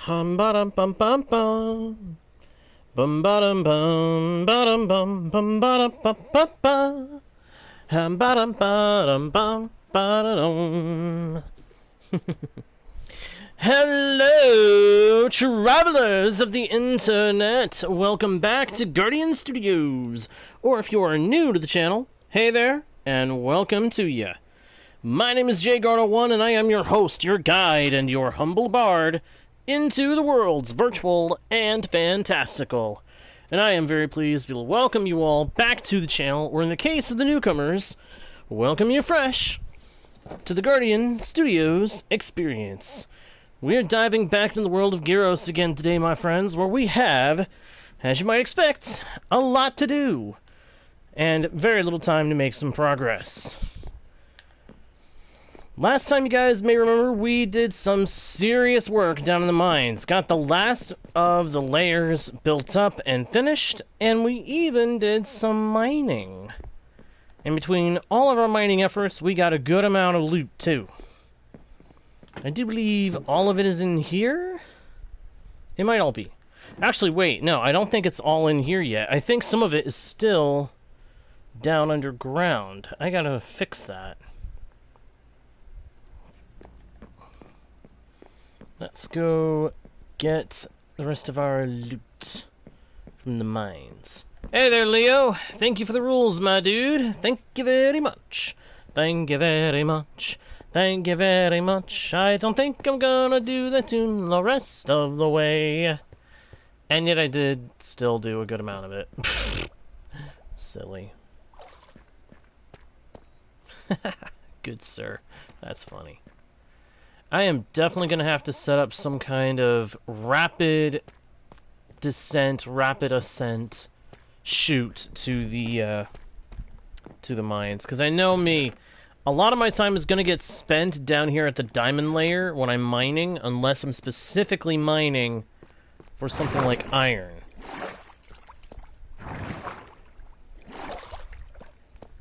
Hum ba dum bum bum bum. Bum ba dum bum ba dum bum bum ba dum bum bum bum. Hum ba dum bum ba dum. Hello, travelers of the internet. Welcome back to Guardian Studios. Or if you are new to the channel, hey there, and welcome to ya. My name is JGarno1, and I am your host, your guide, and your humble bard into the worlds virtual and fantastical. And I am very pleased to welcome you all back to the channel, or in the case of the newcomers, welcome you fresh to the Guardian Studios experience. We're diving back into the world of Gyros again today, my friends, where we have, as you might expect, a lot to do, and very little time to make some progress. Last time, you guys may remember, we did some serious work down in the mines. Got the last of the layers built up and finished, and we even did some mining. In between all of our mining efforts, we got a good amount of loot, too. I do believe all of it is in here? It might all be. Actually, wait, no, I don't think it's all in here yet. I think some of it is still down underground. I gotta fix that. Let's go get the rest of our loot from the mines. Hey there, Leo. Thank you for the rules, my dude. Thank you very much. Thank you very much. Thank you very much. I don't think I'm gonna do the tune the rest of the way. And yet I did still do a good amount of it. Silly. Good sir. That's funny. I am definitely going to have to set up some kind of rapid descent, rapid ascent chute to the mines. Because I know me, a lot of my time is going to get spent down here at the diamond layer when I'm mining, unless I'm specifically mining for something like iron.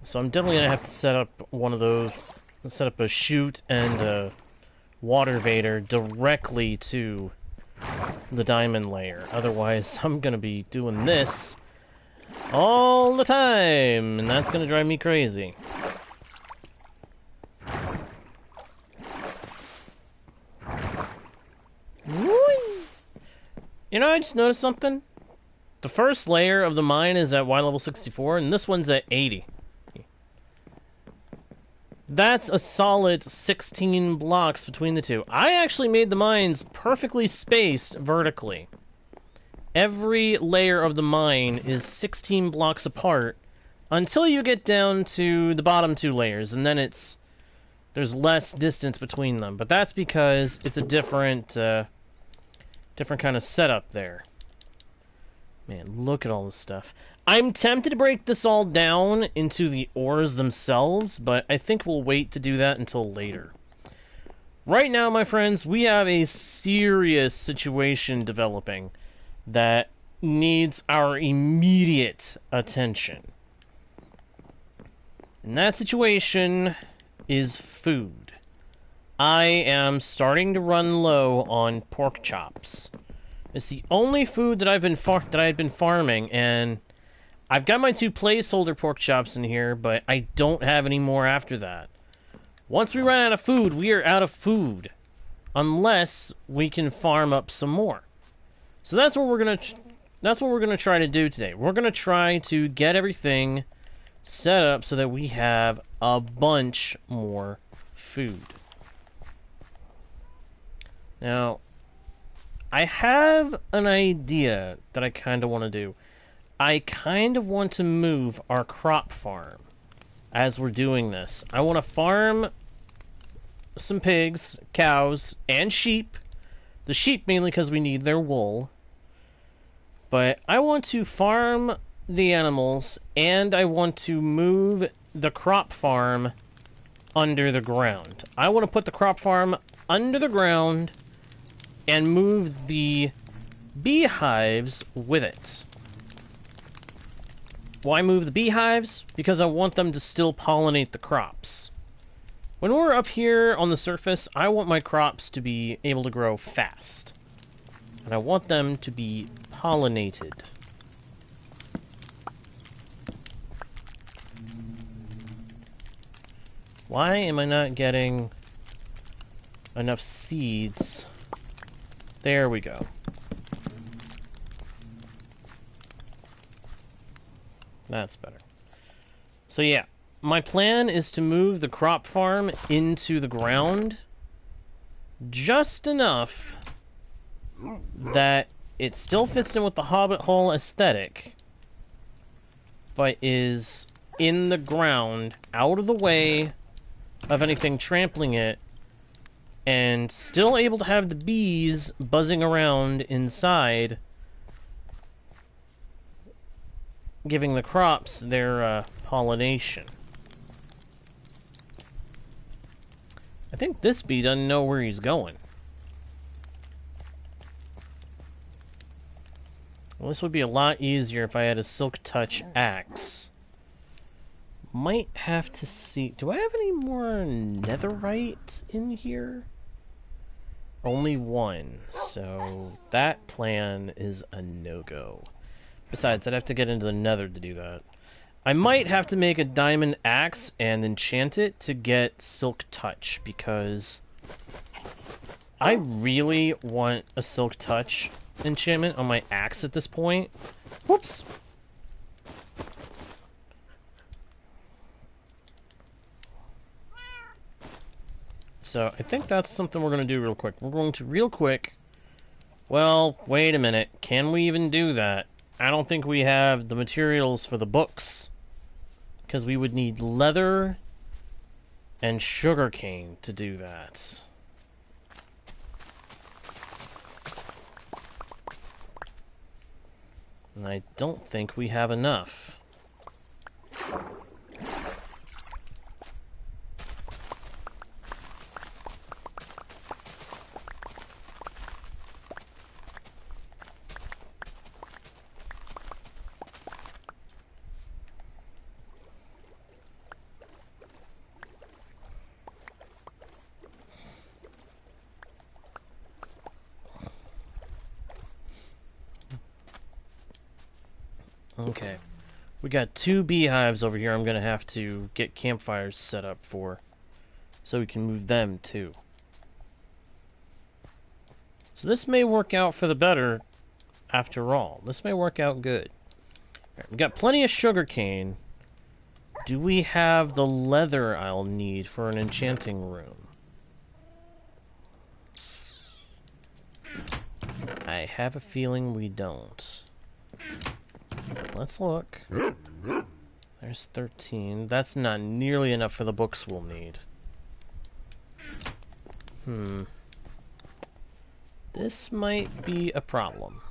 So I'm definitely going to have to set up one of those, set up a chute and a water vader directly to the diamond layer. Otherwise, I'm gonna be doing this all the time, and that's gonna drive me crazy. You know, I just noticed something. The first layer of the mine is at Y level 64, and this one's at 80. That's a solid 16 blocks between the two. I actually made the mines perfectly spaced vertically. Every layer of the mine is 16 blocks apart until you get down to the bottom two layers, and then there's less distance between them. But that's because it's a different kind of setup there. Man, look at all this stuff. I'm tempted to break this all down into the ores themselves, but I think we'll wait to do that until later. Right now, my friends, we have a serious situation developing that needs our immediate attention. And that situation is food. I am starting to run low on pork chops. It's the only food that I've been farming, and I've got my 2 placeholder pork chops in here, but I don't have any more after that. Once we run out of food, we are out of food, unless we can farm up some more. So that's what we're gonna try to do today. We're gonna try to get everything set up so that we have a bunch more food. Now, I have an idea that I kind of want to do. I kind of want to move our crop farm as we're doing this. I want to farm some pigs, cows, and sheep. The sheep mainly because we need their wool. But I want to farm the animals, and I want to move the crop farm under the ground. I want to put the crop farm under the ground and move the beehives with it. Why move the beehives? Because I want them to still pollinate the crops. When we're up here on the surface, I want my crops to be able to grow fast. And I want them to be pollinated. Why am I not getting enough seeds? There we go. That's better. So yeah, my plan is to move the crop farm into the ground just enough that it still fits in with the Hobbit Hole aesthetic, but is in the ground, out of the way of anything trampling it, and still able to have the bees buzzing around inside, giving the crops their pollination. I think this bee doesn't know where he's going. Well, this would be a lot easier if I had a Silk Touch axe. Might have to see... Do I have any more netherite in here? Only one, so that plan is a no-go. Besides, I'd have to get into the nether to do that. I might have to make a diamond axe and enchant it to get Silk Touch, because I really want a Silk Touch enchantment on my axe at this point. Whoops! So, I think that's something we're going to do real quick. We're going to real quick... Well, wait a minute. Can we even do that? I don't think we have the materials for the books. Because we would need leather and sugarcane to do that. And I don't think we have enough. Okay, we got 2 beehives over here I'm gonna have to get campfires set up for, so we can move them too. So this may work out for the better after all. This may work out good. Alright, we got plenty of sugarcane. Do we have the leather I'll need for an enchanting room? I have a feeling we don't. Let's look. There's 13. That's not nearly enough for the books we'll need. This might be a problem.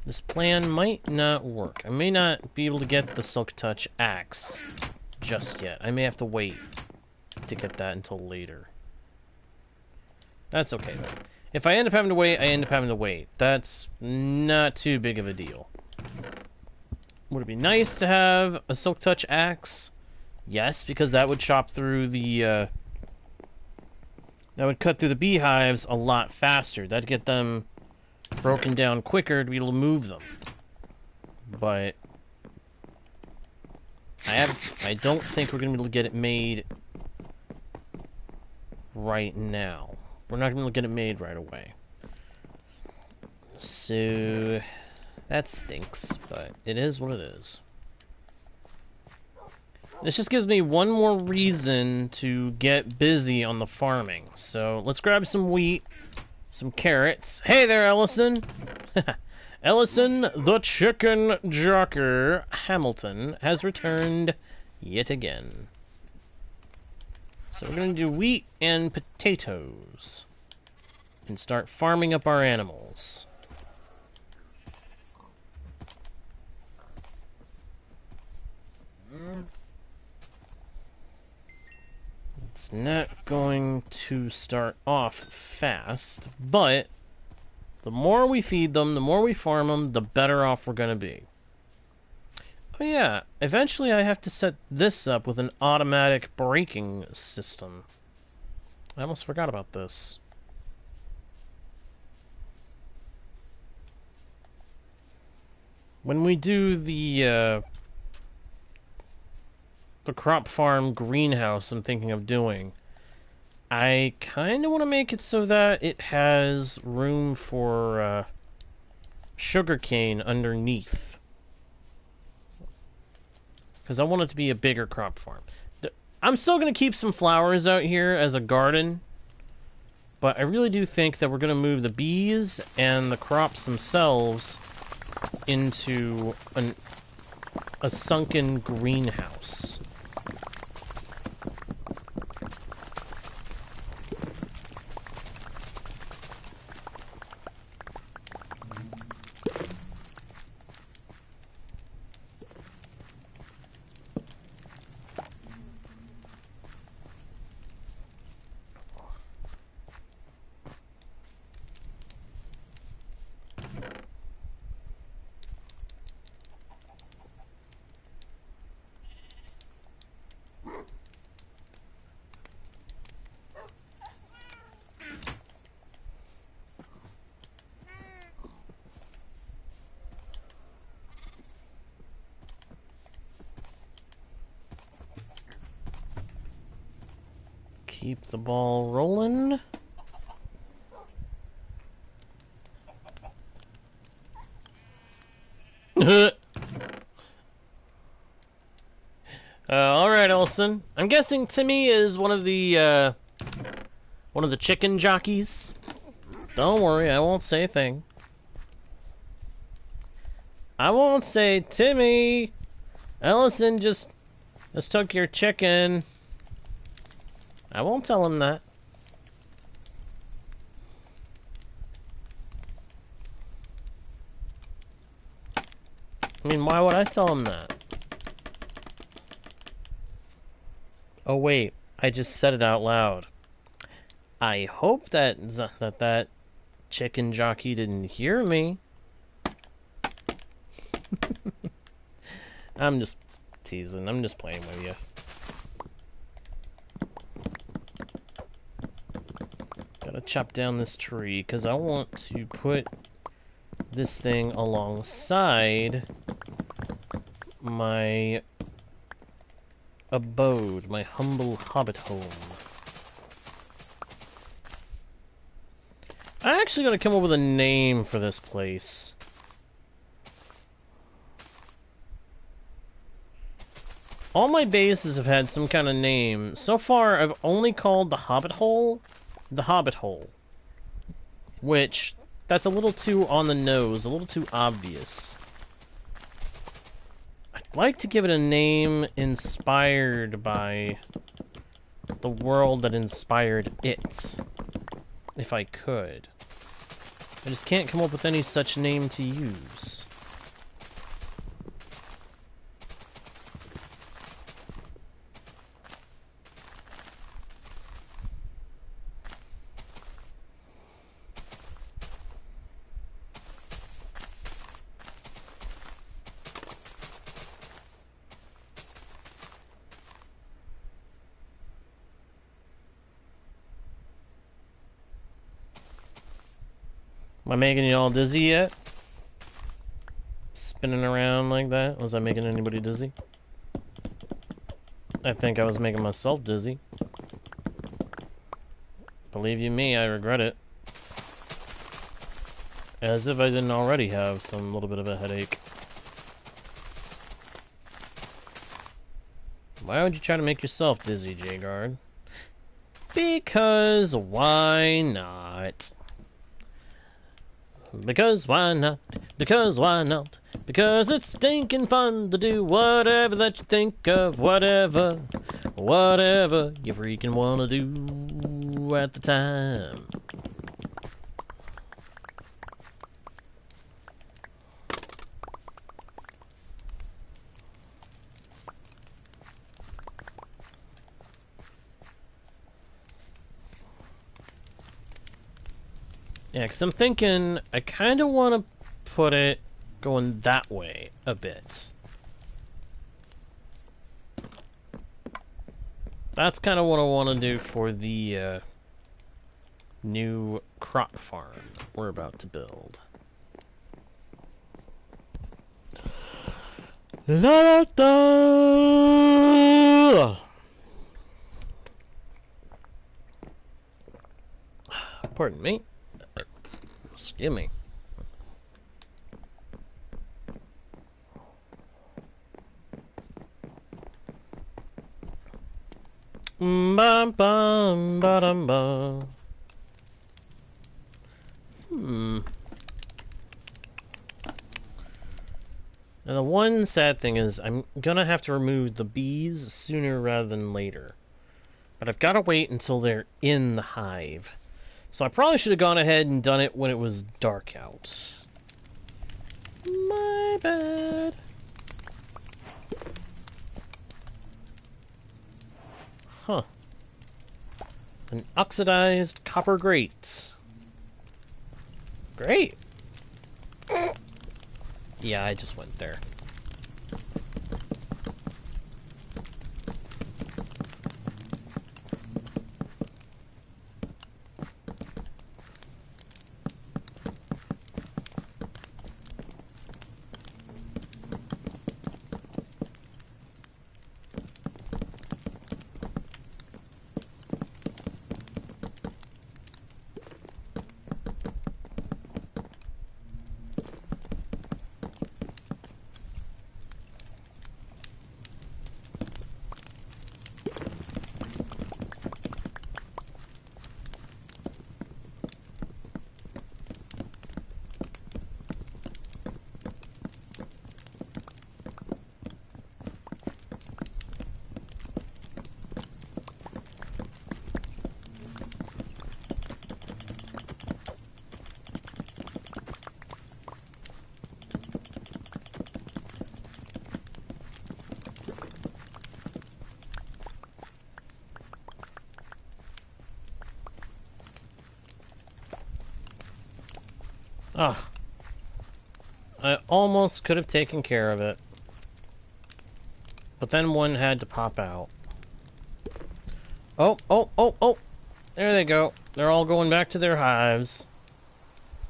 This plan might not work. I may not be able to get the Silk Touch axe just yet. I may have to wait to get that until later. That's okay though. If I end up having to wait, I end up having to wait. That's not too big of a deal. Would it be nice to have a Silk Touch axe? Yes, because that would chop through the, that would cut through the beehives a lot faster. That'd get them broken down quicker to be able to move them. But I don't think we're going to be able to get it made right now. We're not going to be able to get it made right away. So that stinks, but it is what it is. This just gives me one more reason to get busy on the farming. So let's grab some wheat, some carrots. Hey there, Ellison! Ellison, the chicken jocker Hamilton, has returned yet again. So we're going to do wheat and potatoes and start farming up our animals. It's not going to start off fast, but the more we feed them, the more we farm them, the better off we're going to be. Oh yeah, eventually I have to set this up with an automatic braking system. I almost forgot about this. when we do the crop farm greenhouse I'm thinking of doing, I kind of want to make it so that it has room for sugarcane underneath. Because I want it to be a bigger crop farm. I'm still going to keep some flowers out here as a garden, but I really do think that we're going to move the bees and the crops themselves into a sunken greenhouse. Keep the ball rolling. All right, Elson. I'm guessing Timmy is one of the chicken jockeys. Don't worry, I won't say a thing. I won't say, Timmy, Ellison just took your chicken. I won't tell him that. I mean, why would I tell him that? Oh wait, I just said it out loud. I hope that chicken jockey didn't hear me. I'm just teasing. I'm just playing with you. Gotta chop down this tree because I want to put this thing alongside my abode, my humble Hobbit home. I actually gotta come up with a name for this place. All my bases have had some kind of name. So far, I've only called the Hobbit Hole the Hobbit Hole. Which, that's a little too on the nose, a little too obvious. I'd like to give it a name inspired by the world that inspired it. If I could. I just can't come up with any such name to use. Am I making you all dizzy yet? Spinning around like that? Was I making anybody dizzy? I think I was making myself dizzy. Believe you me, I regret it. As if I didn't already have some little bit of a headache. Why would you try to make yourself dizzy, J-Guard? Because why not? Because why not? Because why not? Because it's stinking fun to do whatever that you think of, whatever you freaking wanna do at the time. Yeah, because I'm thinking I kind of want to put it going that way a bit. That's kind of what I want to do for the new crop farm we're about to build. La, da. Pardon me. Excuse me. Bum bum ba dum bum. Now the one sad thing is I'm gonna have to remove the bees sooner rather than later. But I've got to wait until they're in the hive. So I probably should have gone ahead and done it when it was dark out. My bad. Huh. An oxidized copper grate. Great. Yeah, I just went there. Ah, I almost could have taken care of it. But then one had to pop out. Oh, oh, oh, oh! There they go. They're all going back to their hives.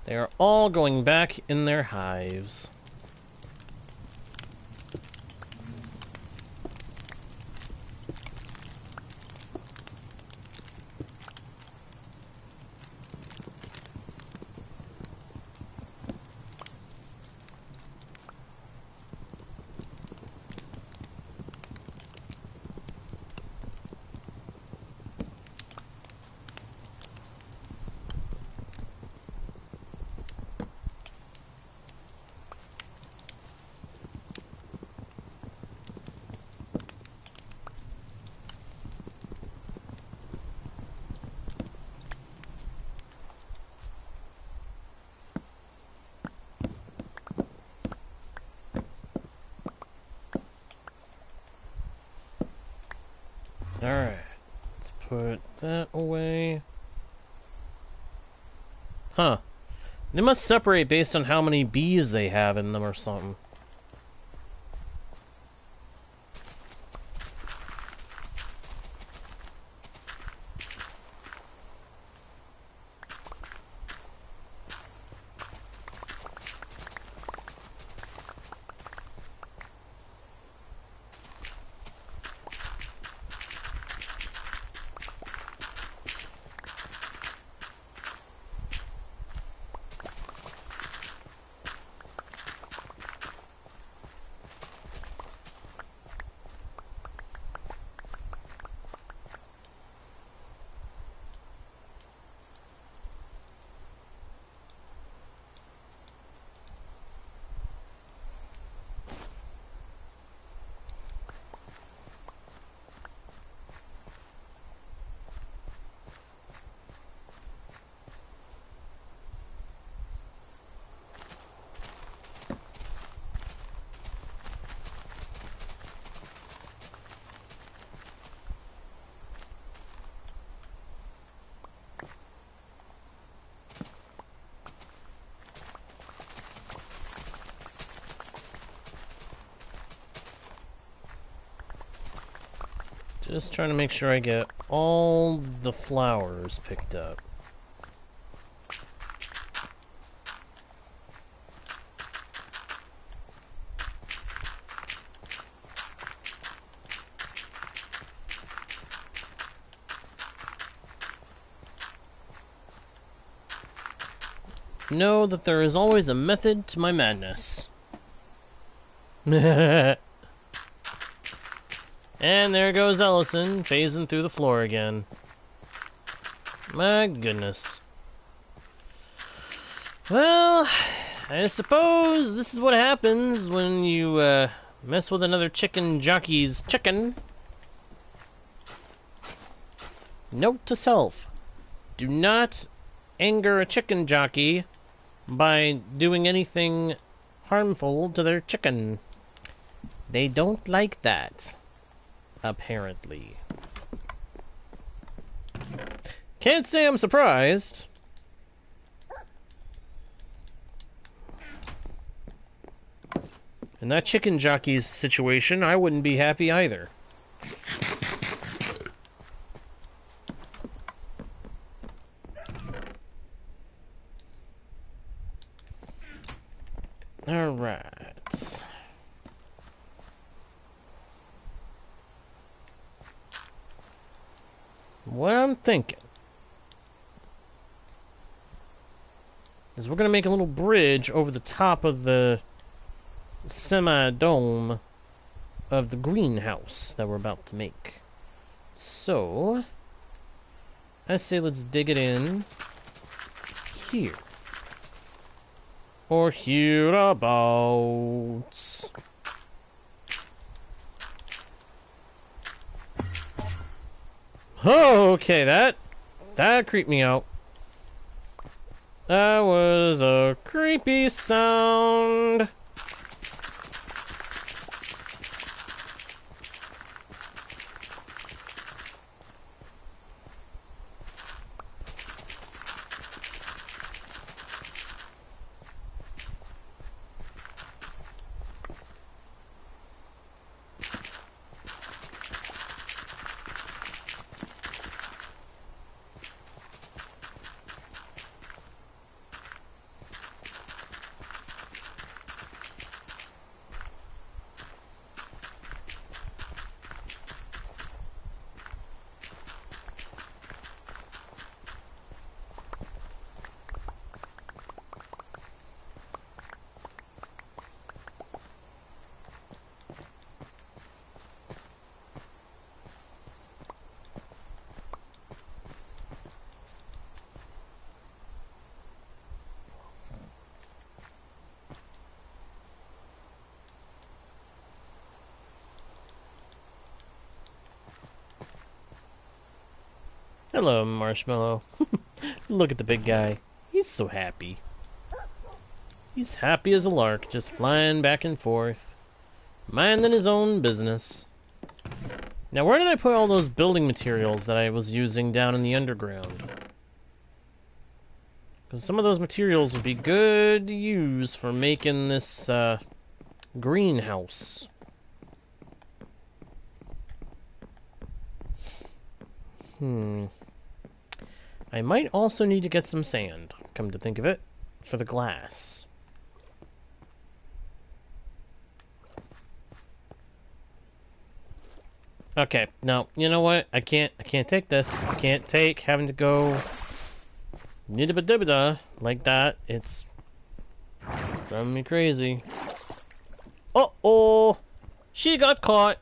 They are all going back in their hives. Alright, let's put that away. Huh. They must separate based on how many bees they have in them or something. Just trying to make sure I get all the flowers picked up. know that there is always a method to my madness. And there goes Ellison, phasing through the floor again. My goodness. Well, I suppose this is what happens when you mess with another chicken jockey's chicken. Note to self: do not anger a chicken jockey by doing anything harmful to their chicken. They don't like that, apparently. Can't say I'm surprised. In that chicken jockey's situation, I wouldn't be happy either. Alright. What I'm thinking is we're going to make a little bridge over the top of the semi-dome of the greenhouse that we're about to make. So, I say let's dig it in here. Or hereabouts. Oh, okay, that creeped me out. That was a creepy sound. Hello, Marshmallow. Look at the big guy. He's so happy. He's happy as a lark, just flying back and forth, minding his own business. Now, where did I put all those building materials that I was using down in the underground? Because some of those materials would be good to use for making this greenhouse. I might also need to get some sand, come to think of it, for the glass. Okay, no, you know what? I can't take this. I can't take having to go nidda-ba-dibba-da like that. It's driving me crazy. Uh-oh! She got caught!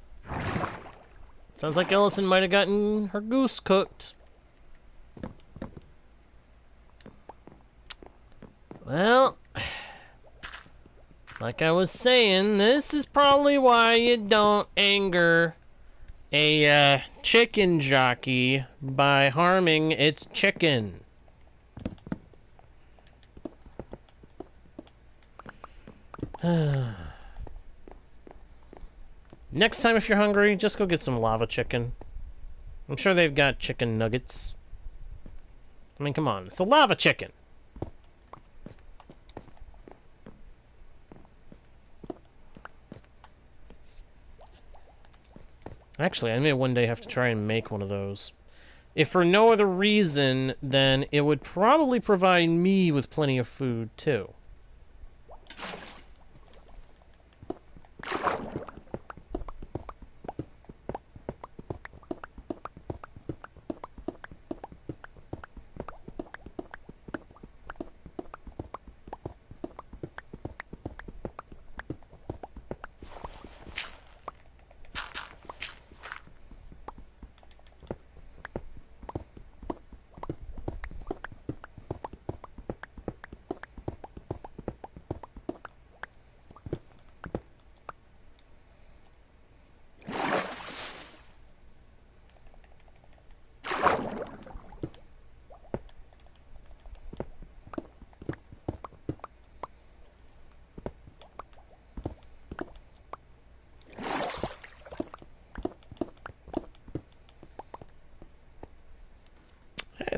Sounds like Ellison might have gotten her goose cooked. Well, like I was saying, this is probably why you don't anger a chicken jockey by harming its chicken. Next time if you're hungry, just go get some lava chicken. I'm sure they've got chicken nuggets. I mean, come on, it's the lava chicken. Actually, I may one day have to try and make one of those. If for no other reason, then it would probably provide me with plenty of food, too.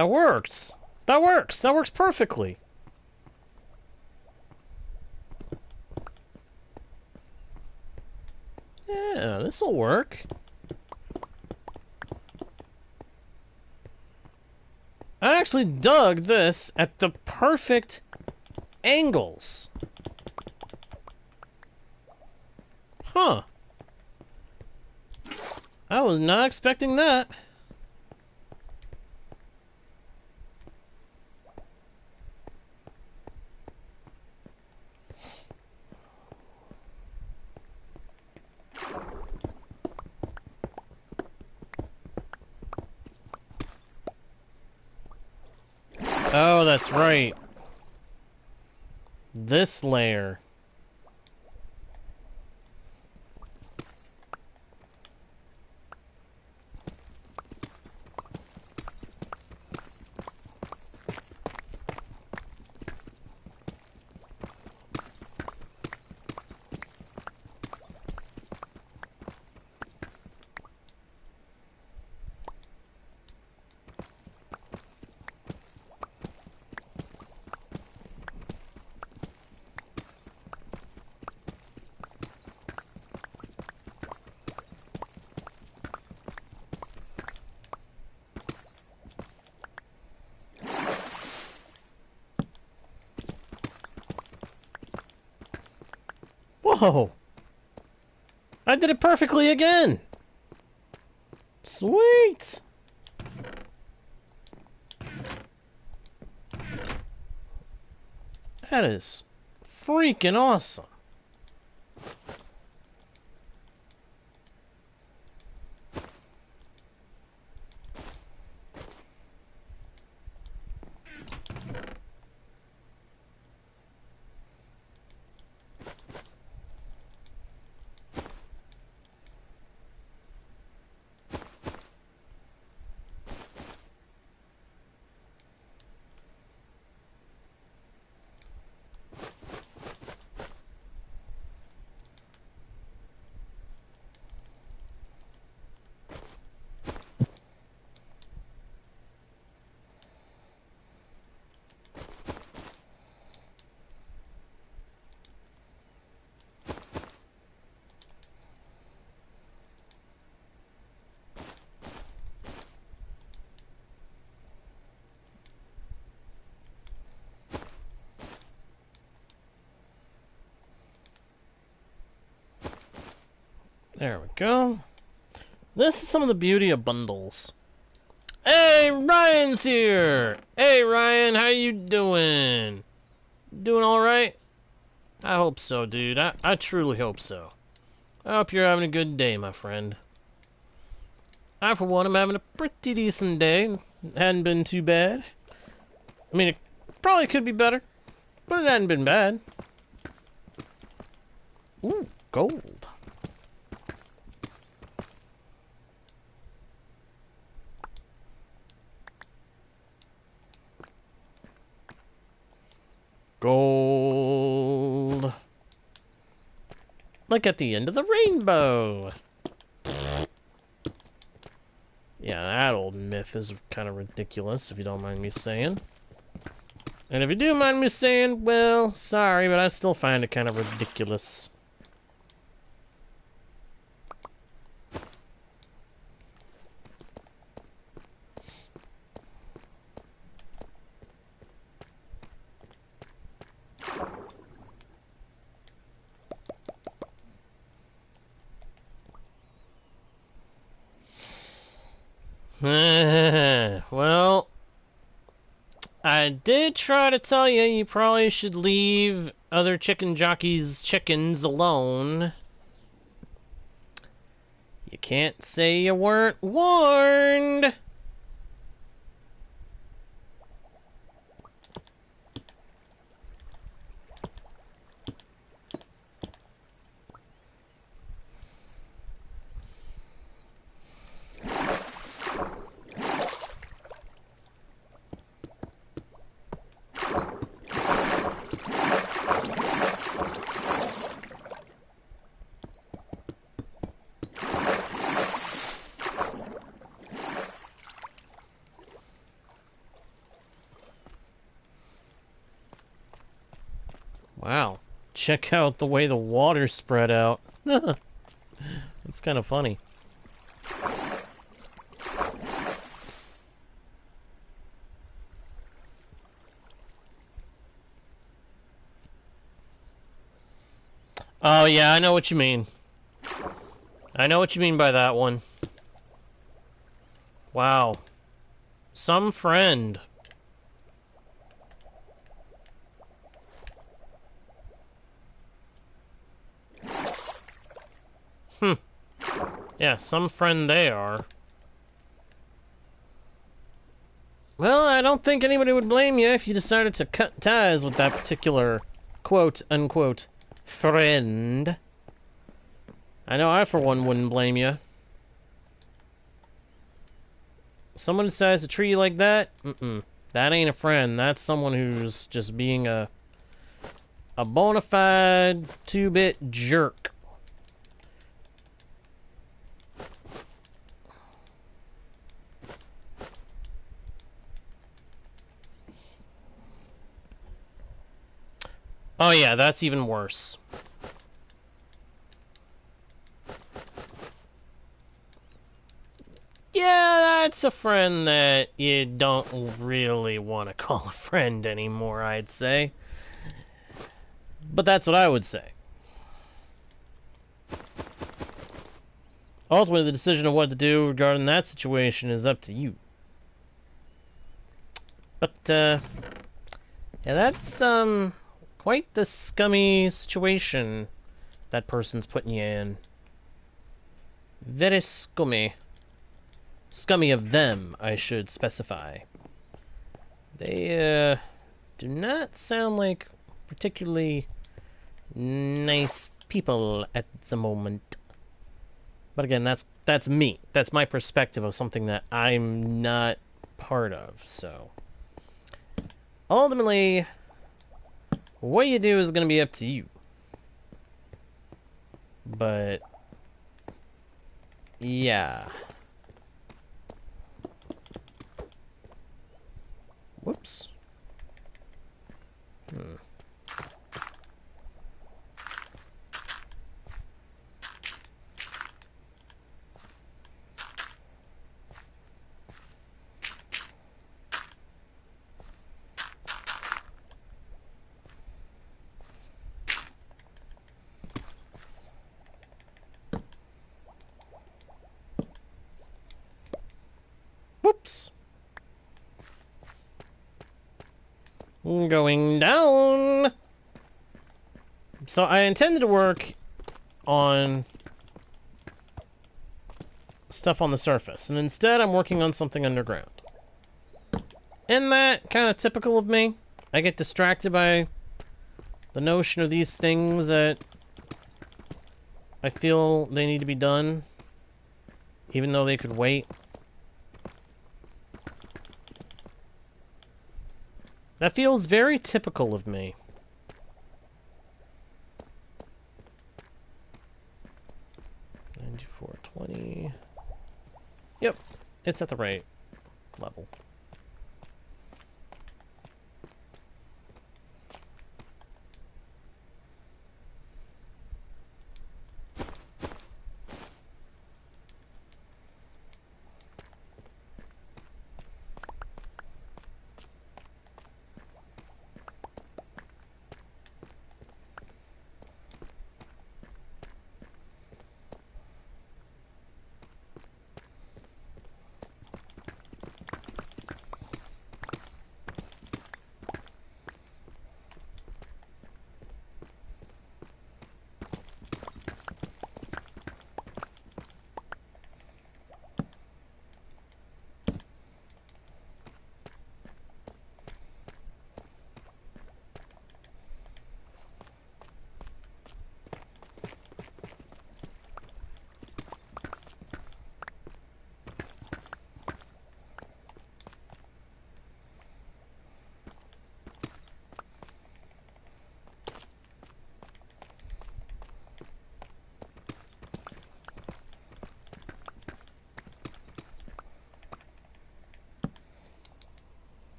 That works. That works. That works perfectly. Yeah, this'll work. I actually dug this at the perfect angles. Huh. I was not expecting that. Oh, that's right. This layer. Whoa! I did it perfectly again! Sweet! That is freaking awesome. There we go. This is some of the beauty of bundles. Hey, Ryan's here! Hey, Ryan, how you doing? Doing alright? I hope so, dude. I truly hope so. I hope you're having a good day, my friend. I, for one, am having a pretty decent day. Hadn't been too bad. I mean, it probably could be better, but it hadn't been bad. Ooh, gold. Gold. Like at the end of the rainbow. Yeah, that old myth is kind of ridiculous, if you don't mind me saying. And if you do mind me saying, well, sorry, but I still find it kind of ridiculous. Well, I did try to tell you, you probably should leave other chicken jockeys' chickens alone. You can't say you weren't warned. Wow. Check out the way the water spread out. It's kind of funny. Oh, yeah, I know what you mean. I know what you mean by that one. Wow. Some friend. Yeah, some friend they are. Well, I don't think anybody would blame you if you decided to cut ties with that particular quote-unquote friend. I know I, for one, wouldn't blame you. Someone decides to treat you like that? That ain't a friend. That's someone who's just being a bona fide two-bit jerk. Oh yeah, that's even worse. Yeah, that's a friend that you don't really want to call a friend anymore, I'd say. But that's what I would say. Ultimately, the decision of what to do regarding that situation is up to you. But, yeah, that's, quite the scummy situation that person's putting you in. Very scummy. Scummy of them, I should specify. They, do not sound like particularly nice people at the moment. But again, that's me. That's my perspective of something that I'm not part of, so. Ultimately, what you do is going to be up to you. But, yeah. Whoops. Whoops. Going down. So I intended to work on stuff on the surface, and instead I'm working on something underground. Isn't that kind of typical of me? I get distracted by the notion of these things that I feel they need to be done, even though they could wait. That feels very typical of me. $94.20. Yep, it's at the right level.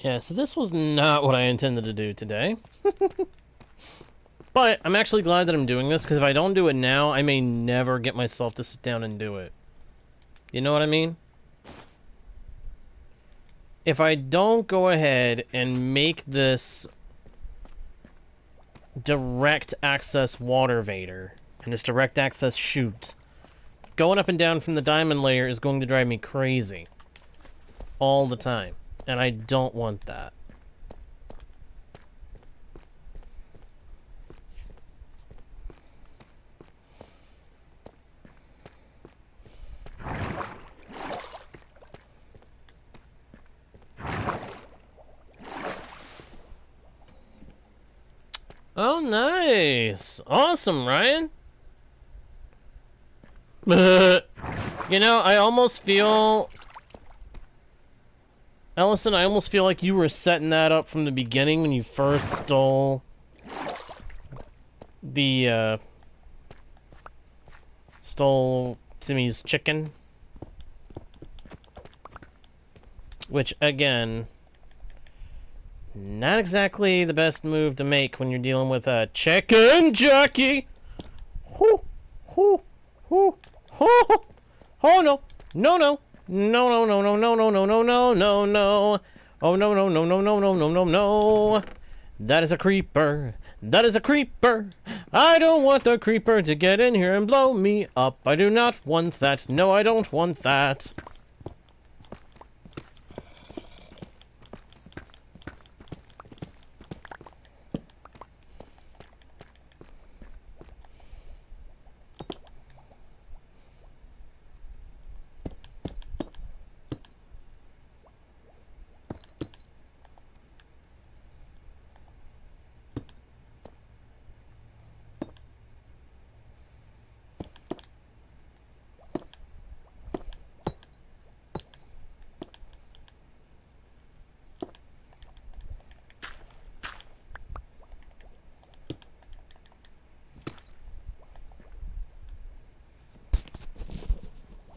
Yeah, so this was not what I intended to do today. But I'm actually glad that I'm doing this, because if I don't do it now, I may never get myself to sit down and do it. You know what I mean? If I don't go ahead and make this direct access water vader, and this direct access chute, going up and down from the diamond layer is going to drive me crazy. All the time. And I don't want that. Oh, nice! Awesome, Ryan! You know, I almost feel... Ellison, I almost feel like you were setting that up from the beginning when you first stole... stole Timmy's chicken. Which, again... not exactly the best move to make when you're dealing with a chicken jockey. Hoo, hoo, hoo, hoo. Oh no, no, no, no, no, no, no, no, no, no, no, no, no. Oh no, no, no, no, no, no, no, no, no. That is a creeper. That is a creeper. I don't want the creeper to get in here and blow me up. I do not want that. No, I don't want that.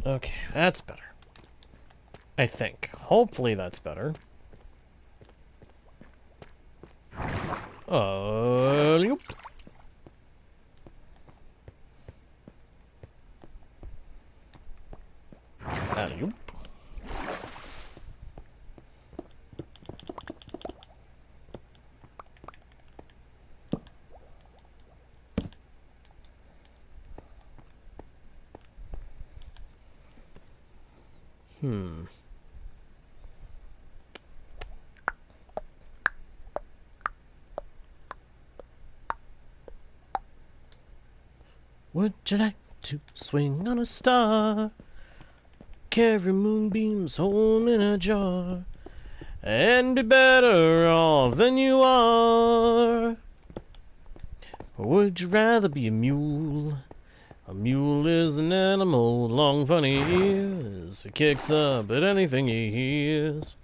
Okay, that's better. I think. Hopefully that's better. Yoop. Yoop. Would you like to swing on a star? Carry moonbeams home in a jar and be better off than you are? Or would you rather be a mule? A mule is an animal with long funny ears. He kicks up at anything he hears.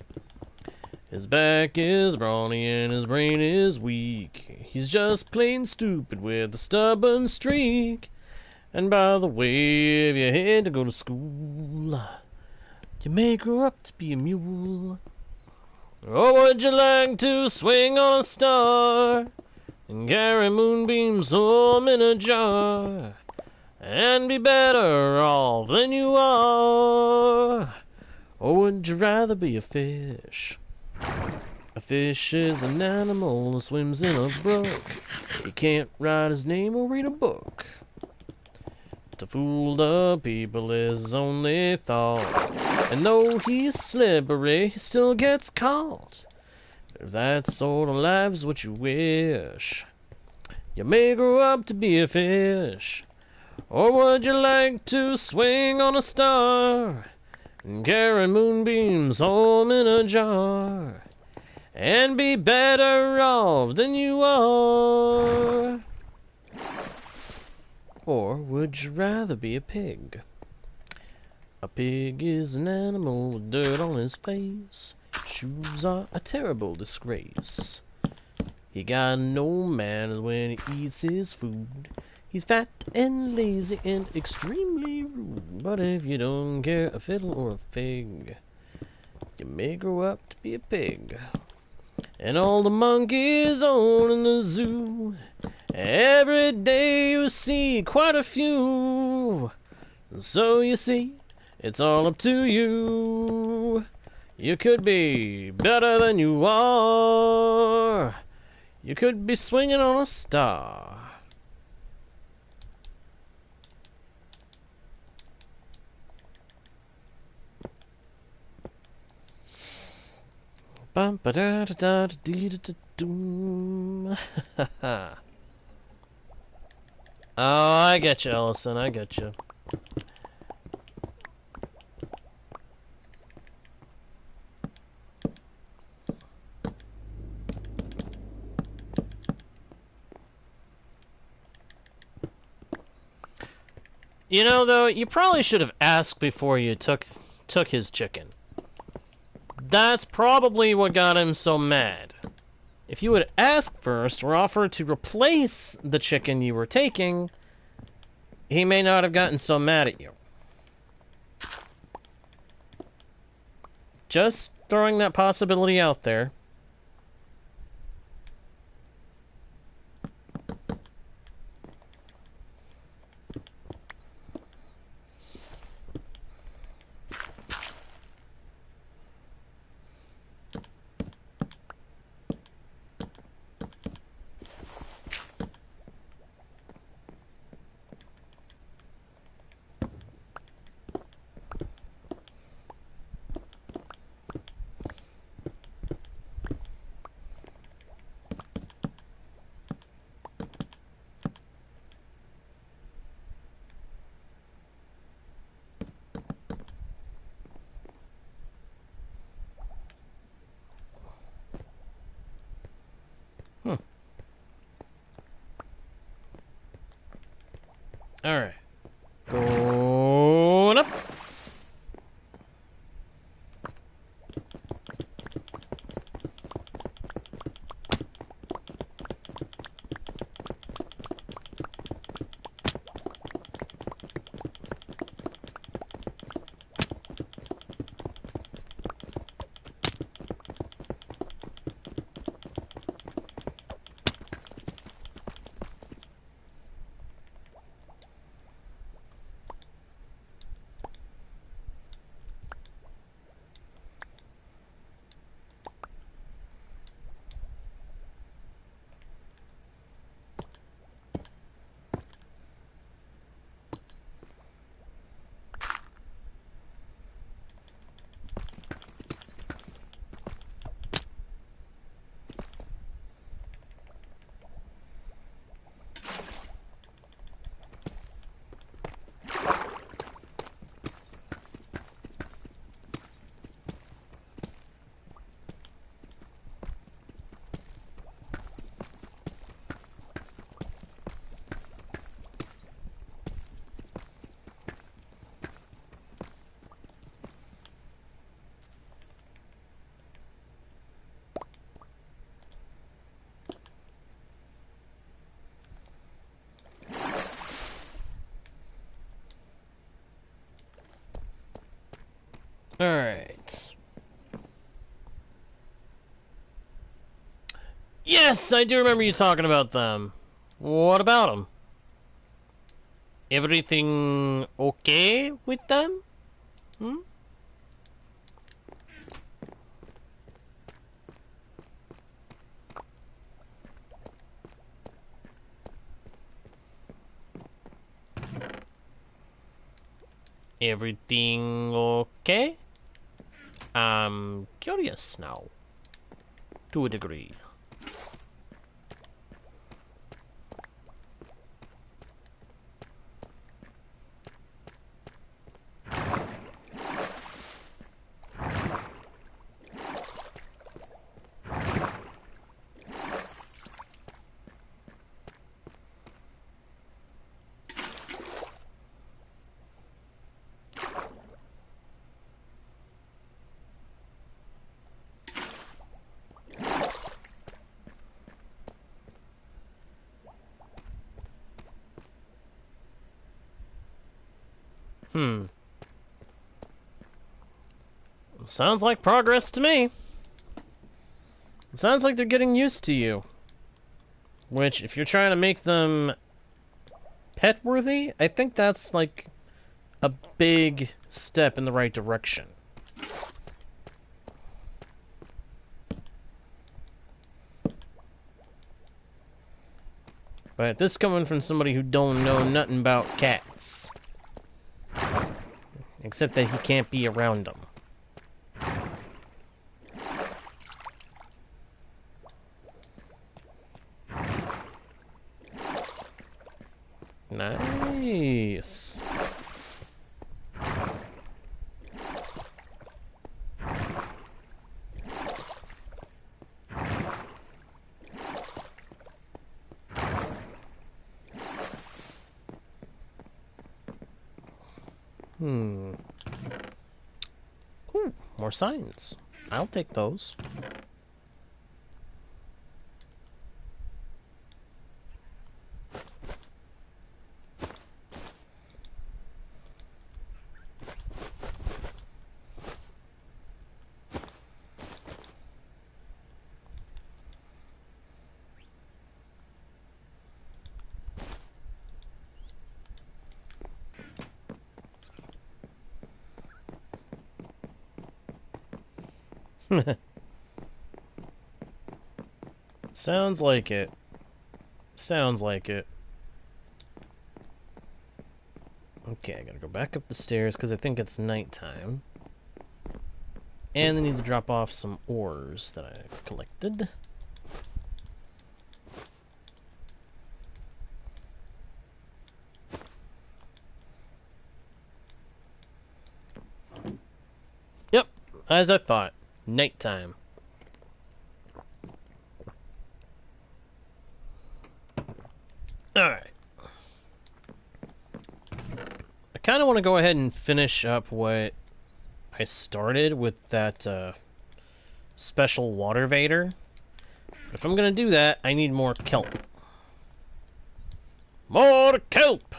His back is brawny and his brain is weak. He's just plain stupid with a stubborn streak. And by the way, if you had to go to school, you may grow up to be a mule. Or would you like to swing on a star and carry moonbeams home in a jar and be better off than you are? Or would you rather be a fish? A fish is an animal that swims in a brook. He can't write his name or read a book. To fool the people is his only thought, and though he's slippery, he still gets caught. If that sort of life's what you wish, you may grow up to be a fish. Or would you like to swing on a star and carry moonbeams home in a jar and be better off than you are? Or would you rather be a pig? A pig is an animal with dirt on his face. Shoes are a terrible disgrace. He got no manners when he eats his food. He's fat and lazy and extremely rude. But if you don't care a fiddle or a fig, you may grow up to be a pig. And all the monkeys own in the zoo Every day you see quite a few. So you see, it's all up to you. You could be better than you are. You could be swinging on a star. Bum ba da da da dee da da doom. Oh, I get you, Ellison. I get you. You know, though, you probably should have asked before you took his chicken. That's probably what got him so mad. If you had asked first or offered to replace the chicken you were taking, he may not have gotten so mad at you. Just throwing that possibility out there. Alright. Going up. Alright. Yes, I do remember you talking about them. What about them? Everything okay with them? Hmm? Everything okay? I'm curious now. To a degree. Sounds like progress to me. It sounds like they're getting used to you. Which, if you're trying to make them pet-worthy, I think that's, like, a big step in the right direction. But this coming from somebody who don't know nothing about cats. Except that he can't be around them. Nice. Ooh, more signs. I'll take those. Sounds like it. Sounds like it. Okay, I gotta go back up the stairs because I think it's nighttime. And I need to drop off some ores that I collected. Yep, as I thought. Nighttime. Alright. I kind of want to go ahead and finish up what I started with that special water vader. But if I'm going to do that, I need more kelp. More kelp!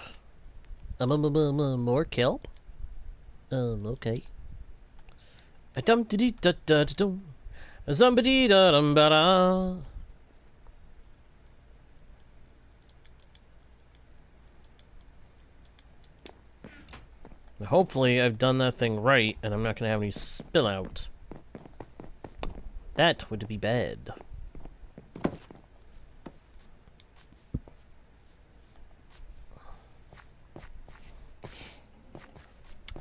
More kelp? Okay. A dum dee da da da dum. A zumbity da dum ba da. Hopefully I've done that thing right and I'm not going to have any spill out. That would be bad.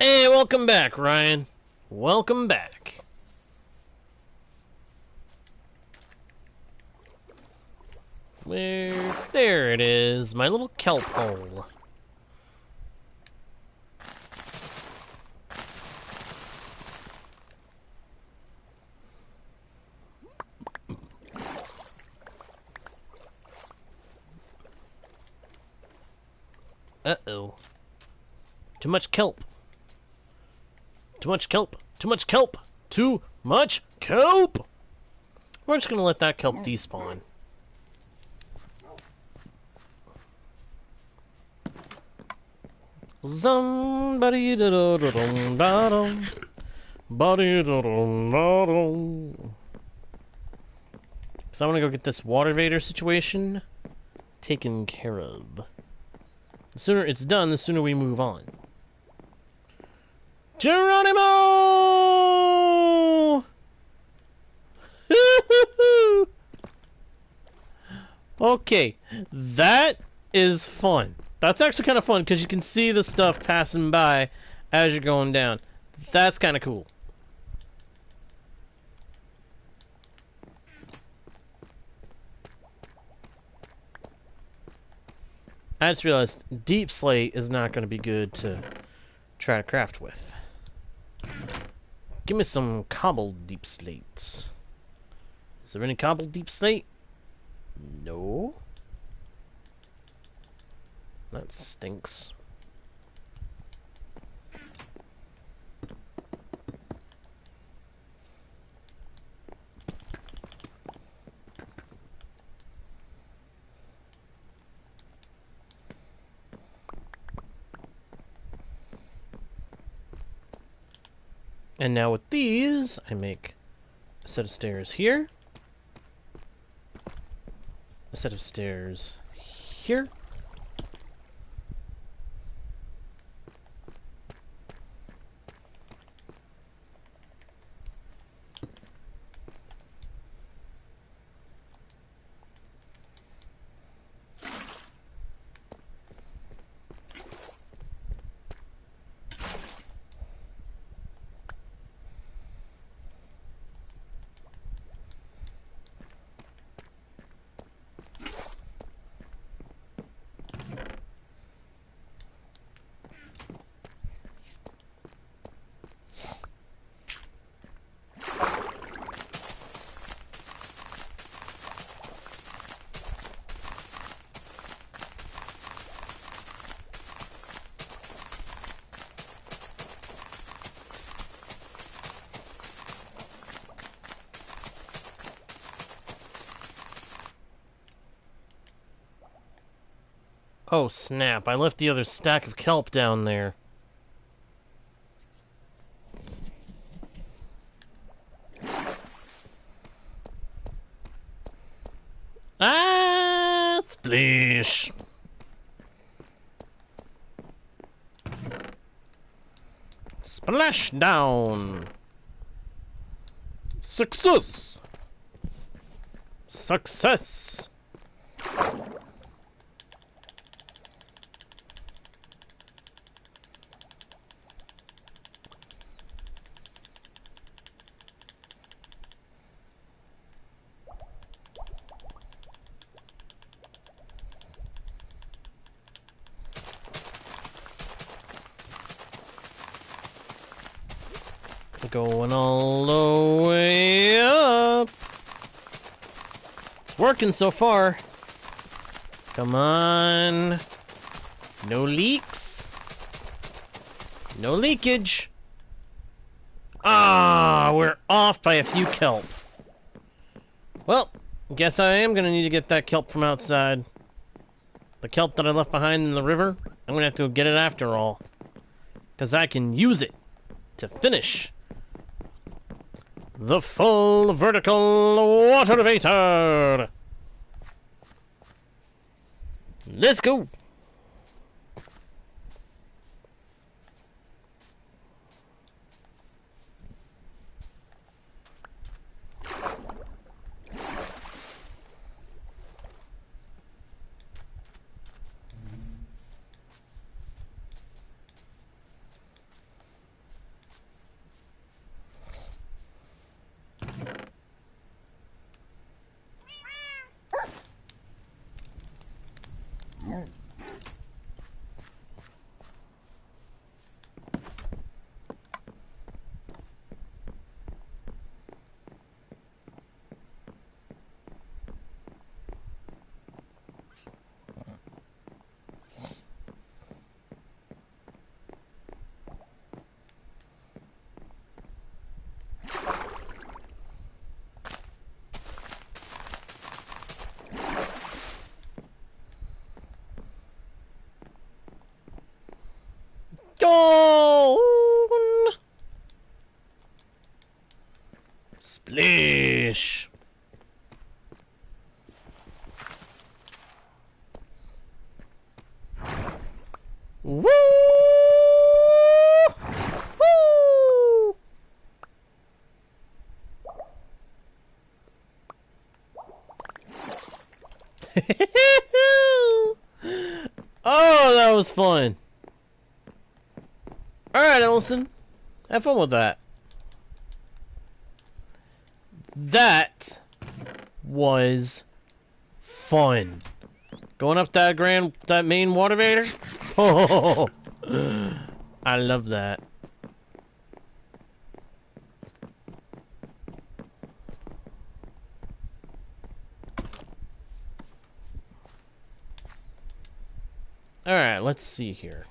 Hey, welcome back, Ryan. Welcome back. Where? There it is, my little kelp hole. Uh-oh. Too much kelp. Too much kelp. Too much kelp. Too much kelp! We're just gonna let that kelp despawn. Somebody da da da dum da dum. Body da dum da dum. So I'm gonna go get this water vader situation taken care of. The sooner it's done, the sooner we move on. Geronimo! Okay, that is fun. That's actually kind of fun because you can see the stuff passing by as you're going down. That's kind of cool. I just realized deep slate is not going to be good to try to craft with. Give me some cobbled deep slate. Is there any cobbled deep slate? No. That stinks. And now with these, I make a set of stairs here, a set of stairs? Here? Oh snap, I left the other stack of kelp down there. Ah, splish. Splash down. Success. Success. Going all the way up. It's working so far. Come on. No leaks. No leakage. Ah, we're off by a few kelp. Well, guess I am gonna need to get that kelp from outside. The kelp that I left behind in the river, I'm gonna have to go get it after all. Because I can use it to finish the full vertical water elevator. Let's go. Gone! Splish! Woo! Woo! Oh, that was fun. Alright, Ellison. Have fun with that. That was fun. Going up that main water vader? Oh, I love that. Alright, let's see here.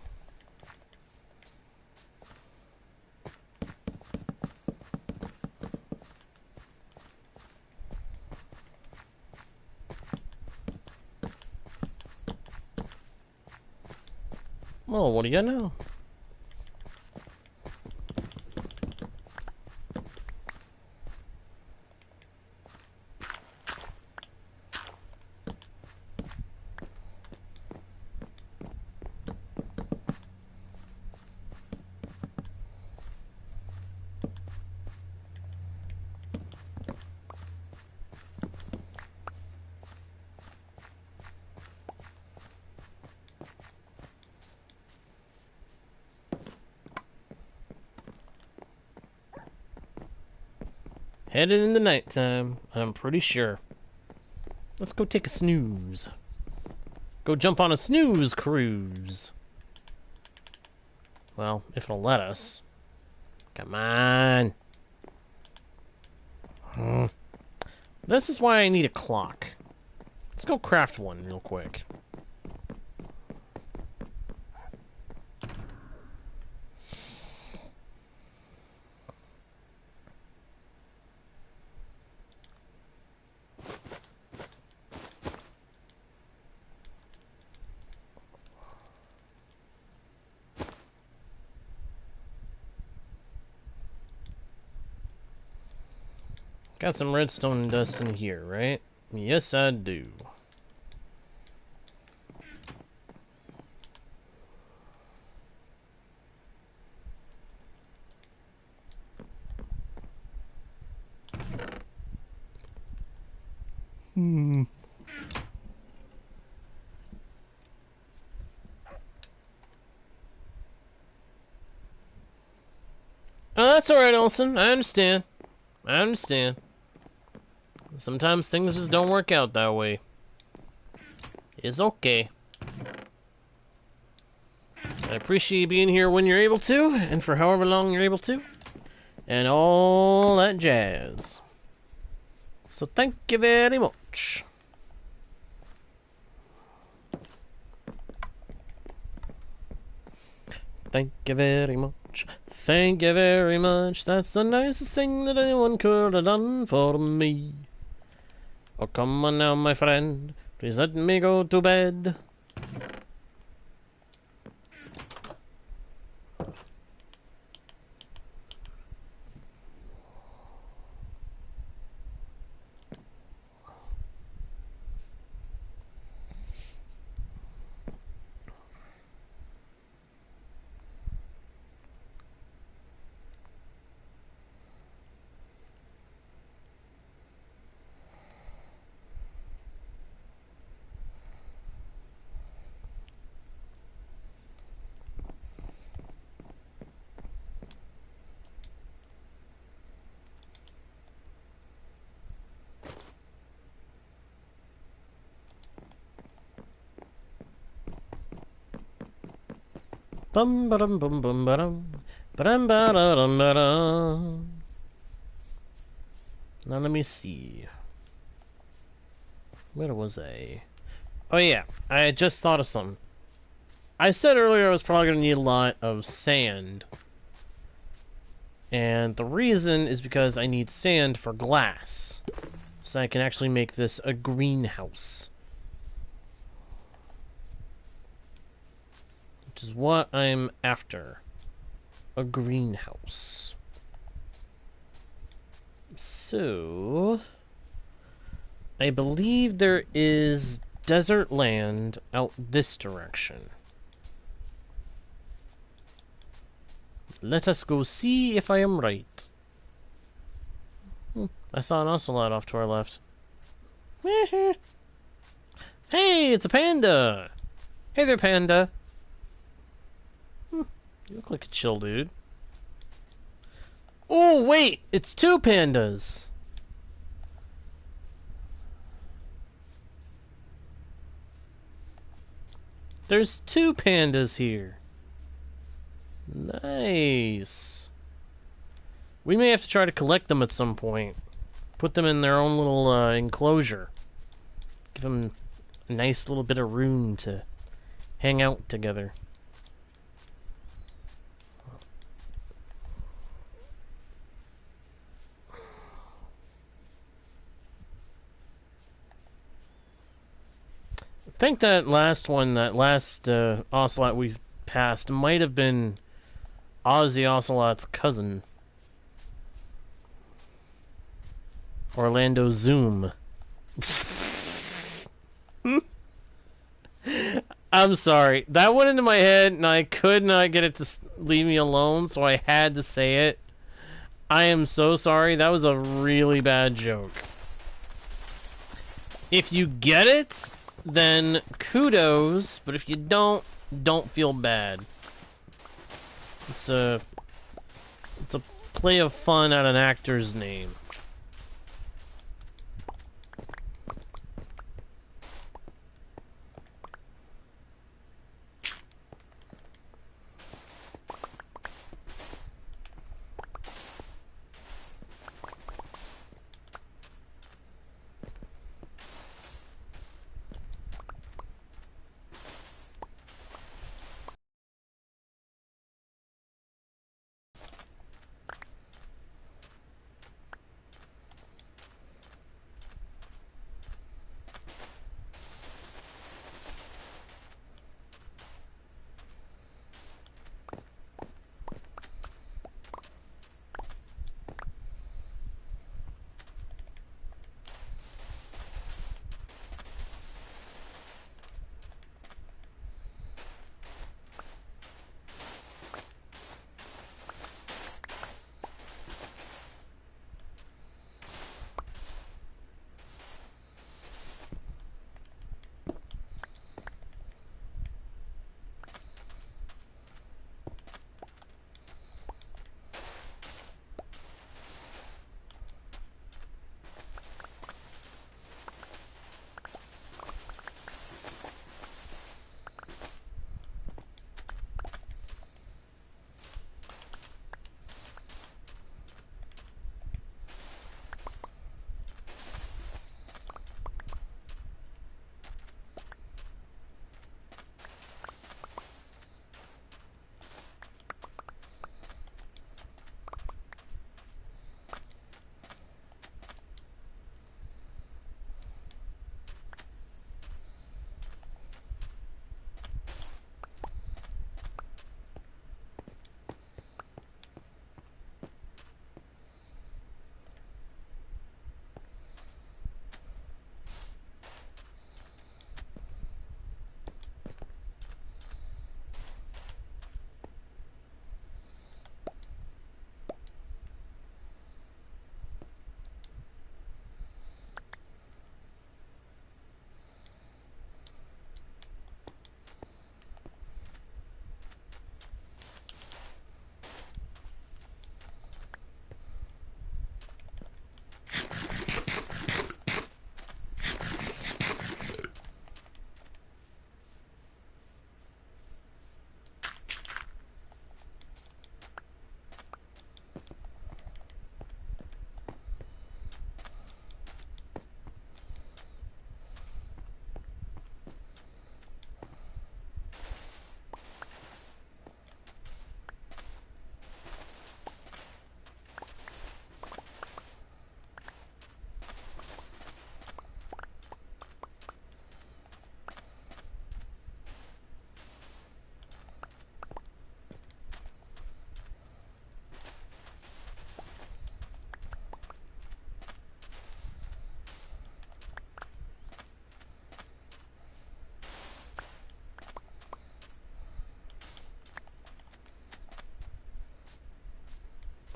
Well, what do you know? headed into nighttime, I'm pretty sure. Let's go take a snooze. Go jump on a snooze cruise. Well, if it'll let us. Come on. This is why I need a clock. Let's go craft one real quick. Got some redstone dust in here, right? Yes, I do. Oh, that's alright, Olsen. I understand. I understand. Sometimes things just don't work out that way. It's okay. I appreciate you being here when you're able to, and for however long you're able to, and all that jazz. So thank you very much. Thank you very much. Thank you very much. That's the nicest thing that anyone could have done for me. Oh, come on now, my friend. Please let me go to bed. Bum ba dum bum bum ba dum ba dum ba da dum ba dum. Now let me see. Where was I? Oh yeah, I just thought of something. I said earlier I was probably going to need a lot of sand. And the reason is because I need sand for glass. So I can actually make this a greenhouse. Which is what I'm after. A greenhouse. So I believe there is desert land out this direction. Let us go see if I am right. I saw an ocelot off to our left. Hey, it's a panda! Hey there, panda! You look like a chill dude. Oh, wait! It's two pandas! There's two pandas here. Nice. We may have to try to collect them at some point. Put them in their own little enclosure. Give them a nice little bit of room to hang out together. I think that last ocelot we passed might have been Ozzy Ocelot's cousin. Orlando Zoom. I'm sorry. That went into my head and I could not get it to leave me alone, so I had to say it. I am so sorry. That was a really bad joke. If you get it, then kudos, but if you don't feel bad. It's a play of fun at an actor's name.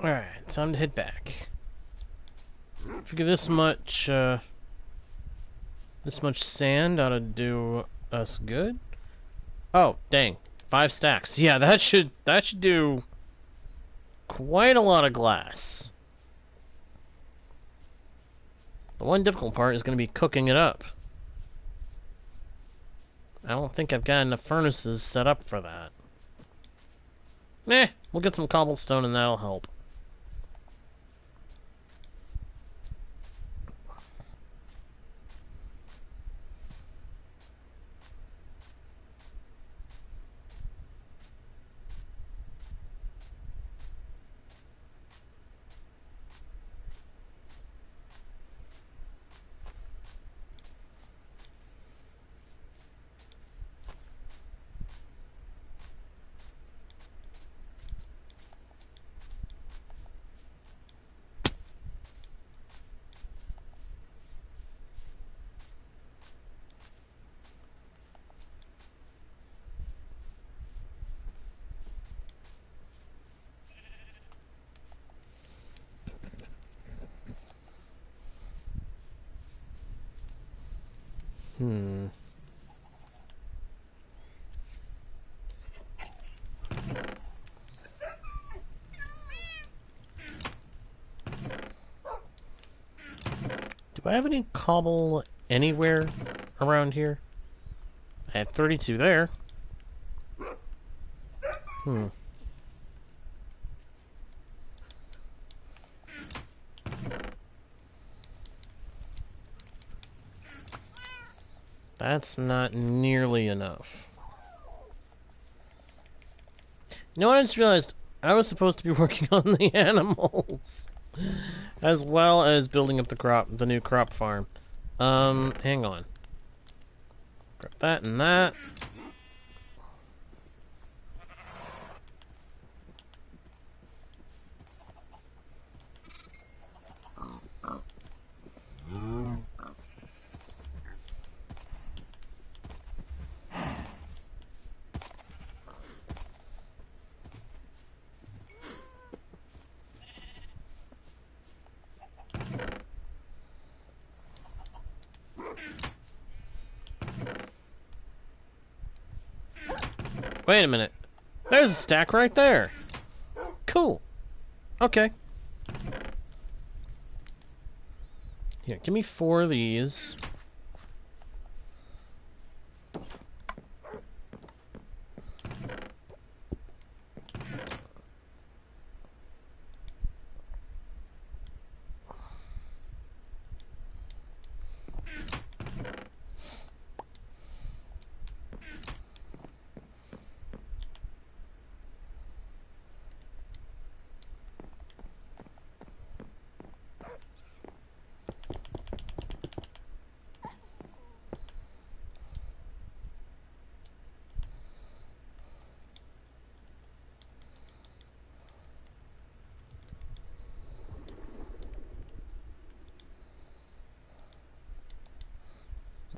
Alright, time to head back. Figure this much sand ought to do us good. Oh, dang. 5 stacks. Yeah, that should do quite a lot of glass. The one difficult part is going to be cooking it up. I don't think I've got enough furnaces set up for that. We'll get some cobblestone and that'll help. Do I have any cobble anywhere around here? I have 32 there. That's not nearly enough. You know what, I just realized I was supposed to be working on the animals as well as building up the new crop farm. Hang on. Grab that and that. Wait a minute. There's a stack right there. Cool. Okay. Here, give me 4 of these.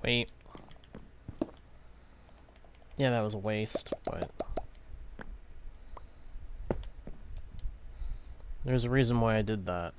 Wait. Yeah, that was a waste, but there's a reason why I did that.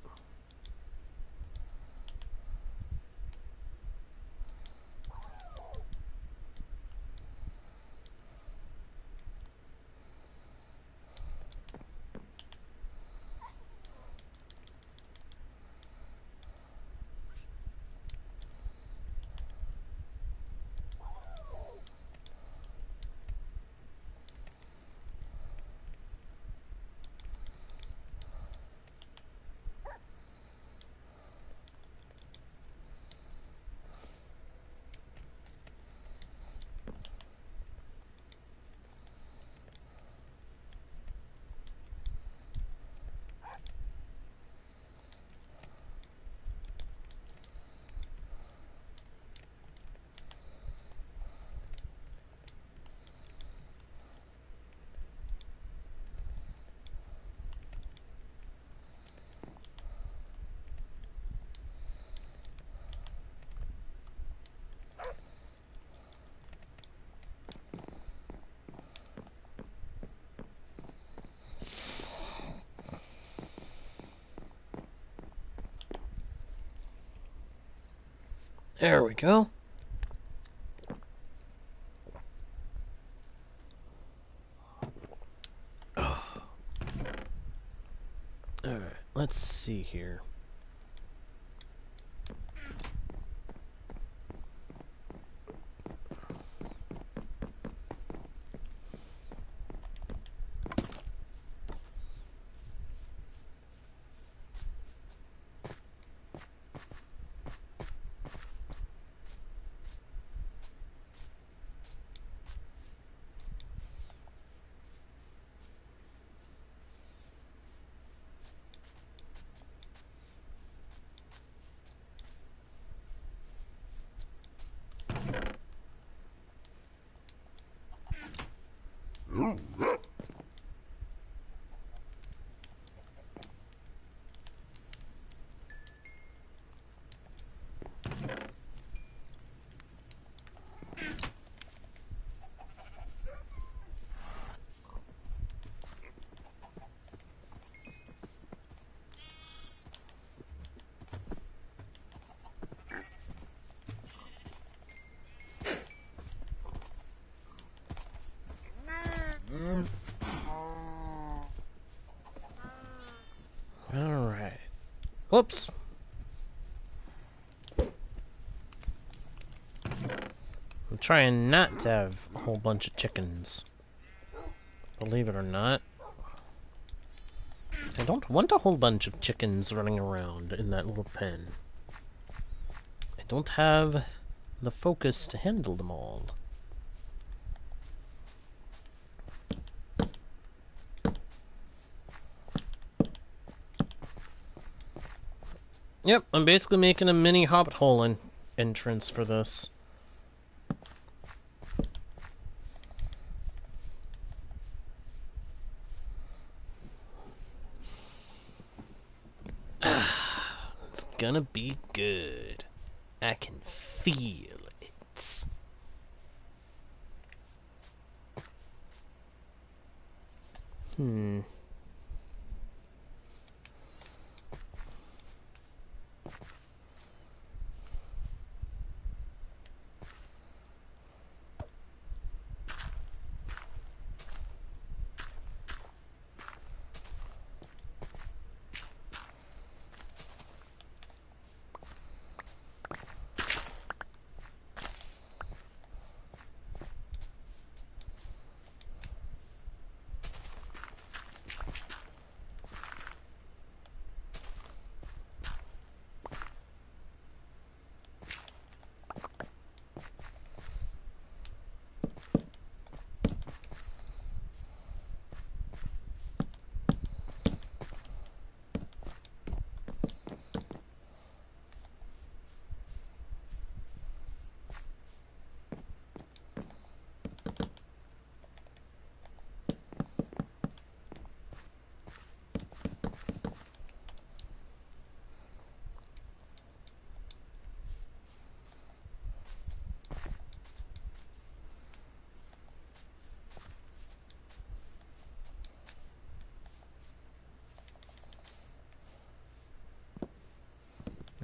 There we go. Oh. Alright, let's see here. Alright. Whoops. I'm trying not to have a whole bunch of chickens. Believe it or not. I don't want a whole bunch of chickens running around in that little pen. I don't have the focus to handle them all. Yep, I'm basically making a mini Hobbit Hole entrance for this. It's gonna be good. I can feel it.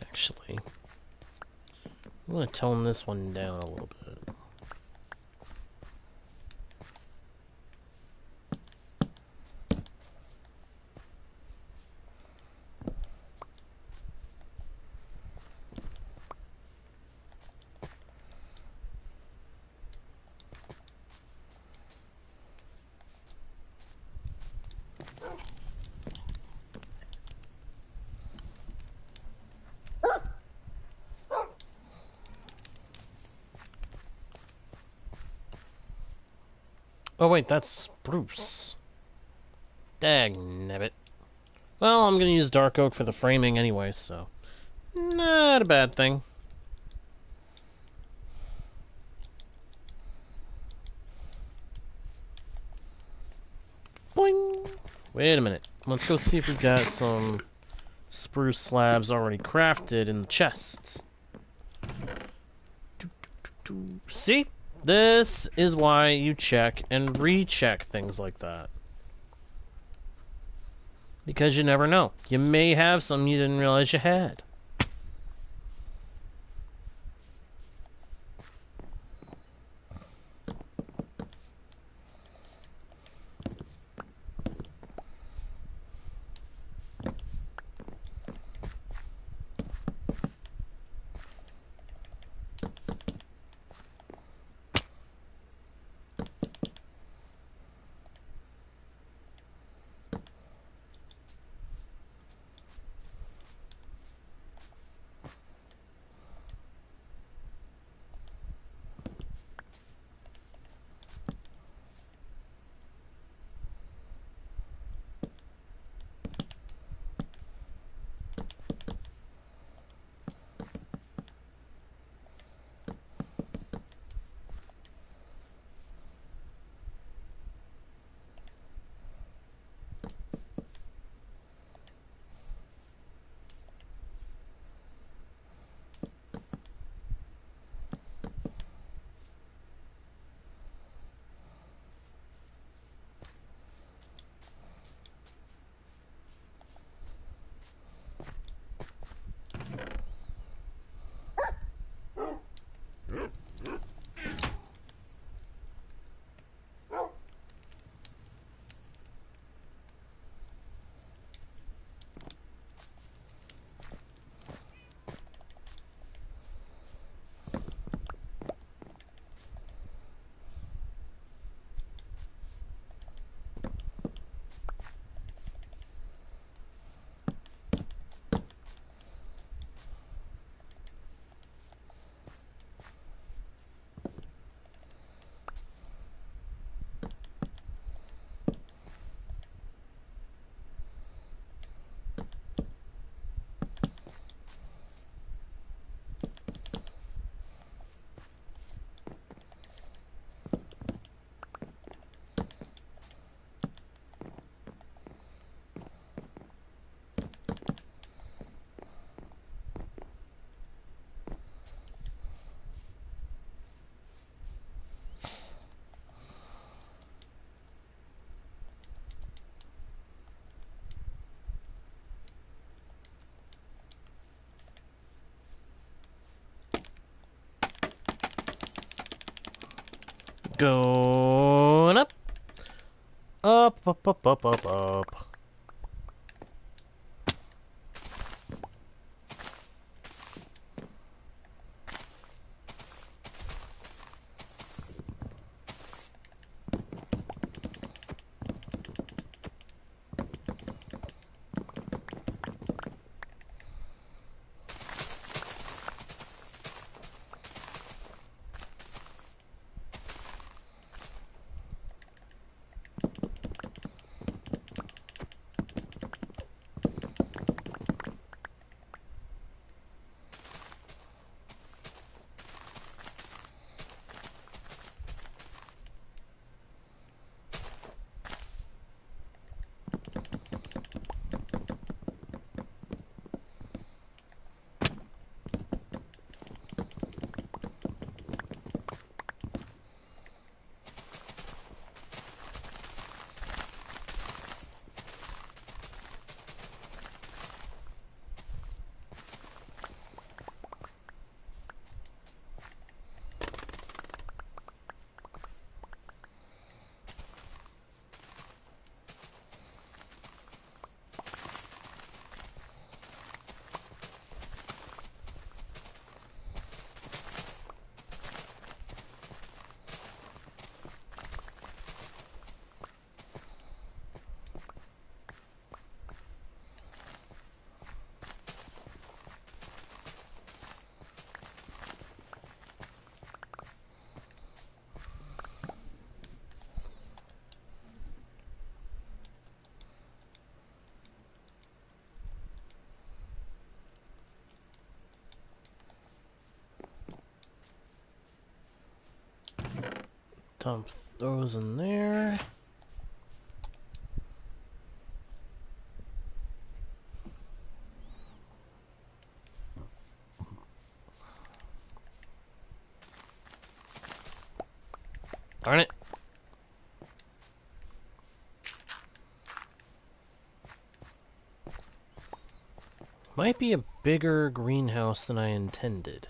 Actually, I'm going to tone this one down a little bit. Oh wait, that's Bruce. Dagnabbit. Well, I'm gonna use dark oak for the framing anyway, so not a bad thing. Boing! Wait a minute. Let's go see if we've got some spruce slabs already crafted in the chests. See? This is why you check and recheck things like that. Because you never know. You may have some you didn't realize you had. Going up. Up, up, up, up, up, up. Dump those in there. Darn it. Might be a bigger greenhouse than I intended.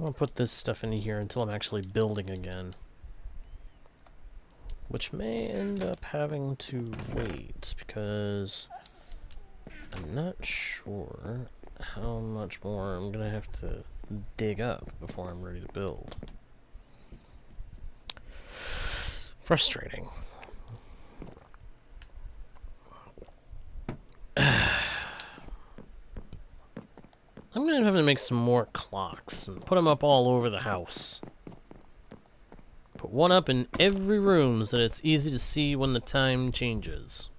I'll put this stuff in here until I'm actually building again. Which may end up having to wait, because I'm not sure how much more I'm gonna have to dig up before I'm ready to build. Frustrating. I'm gonna have to make some more clocks and put them up all over the house. Put one up in every room so that it's easy to see when the time changes.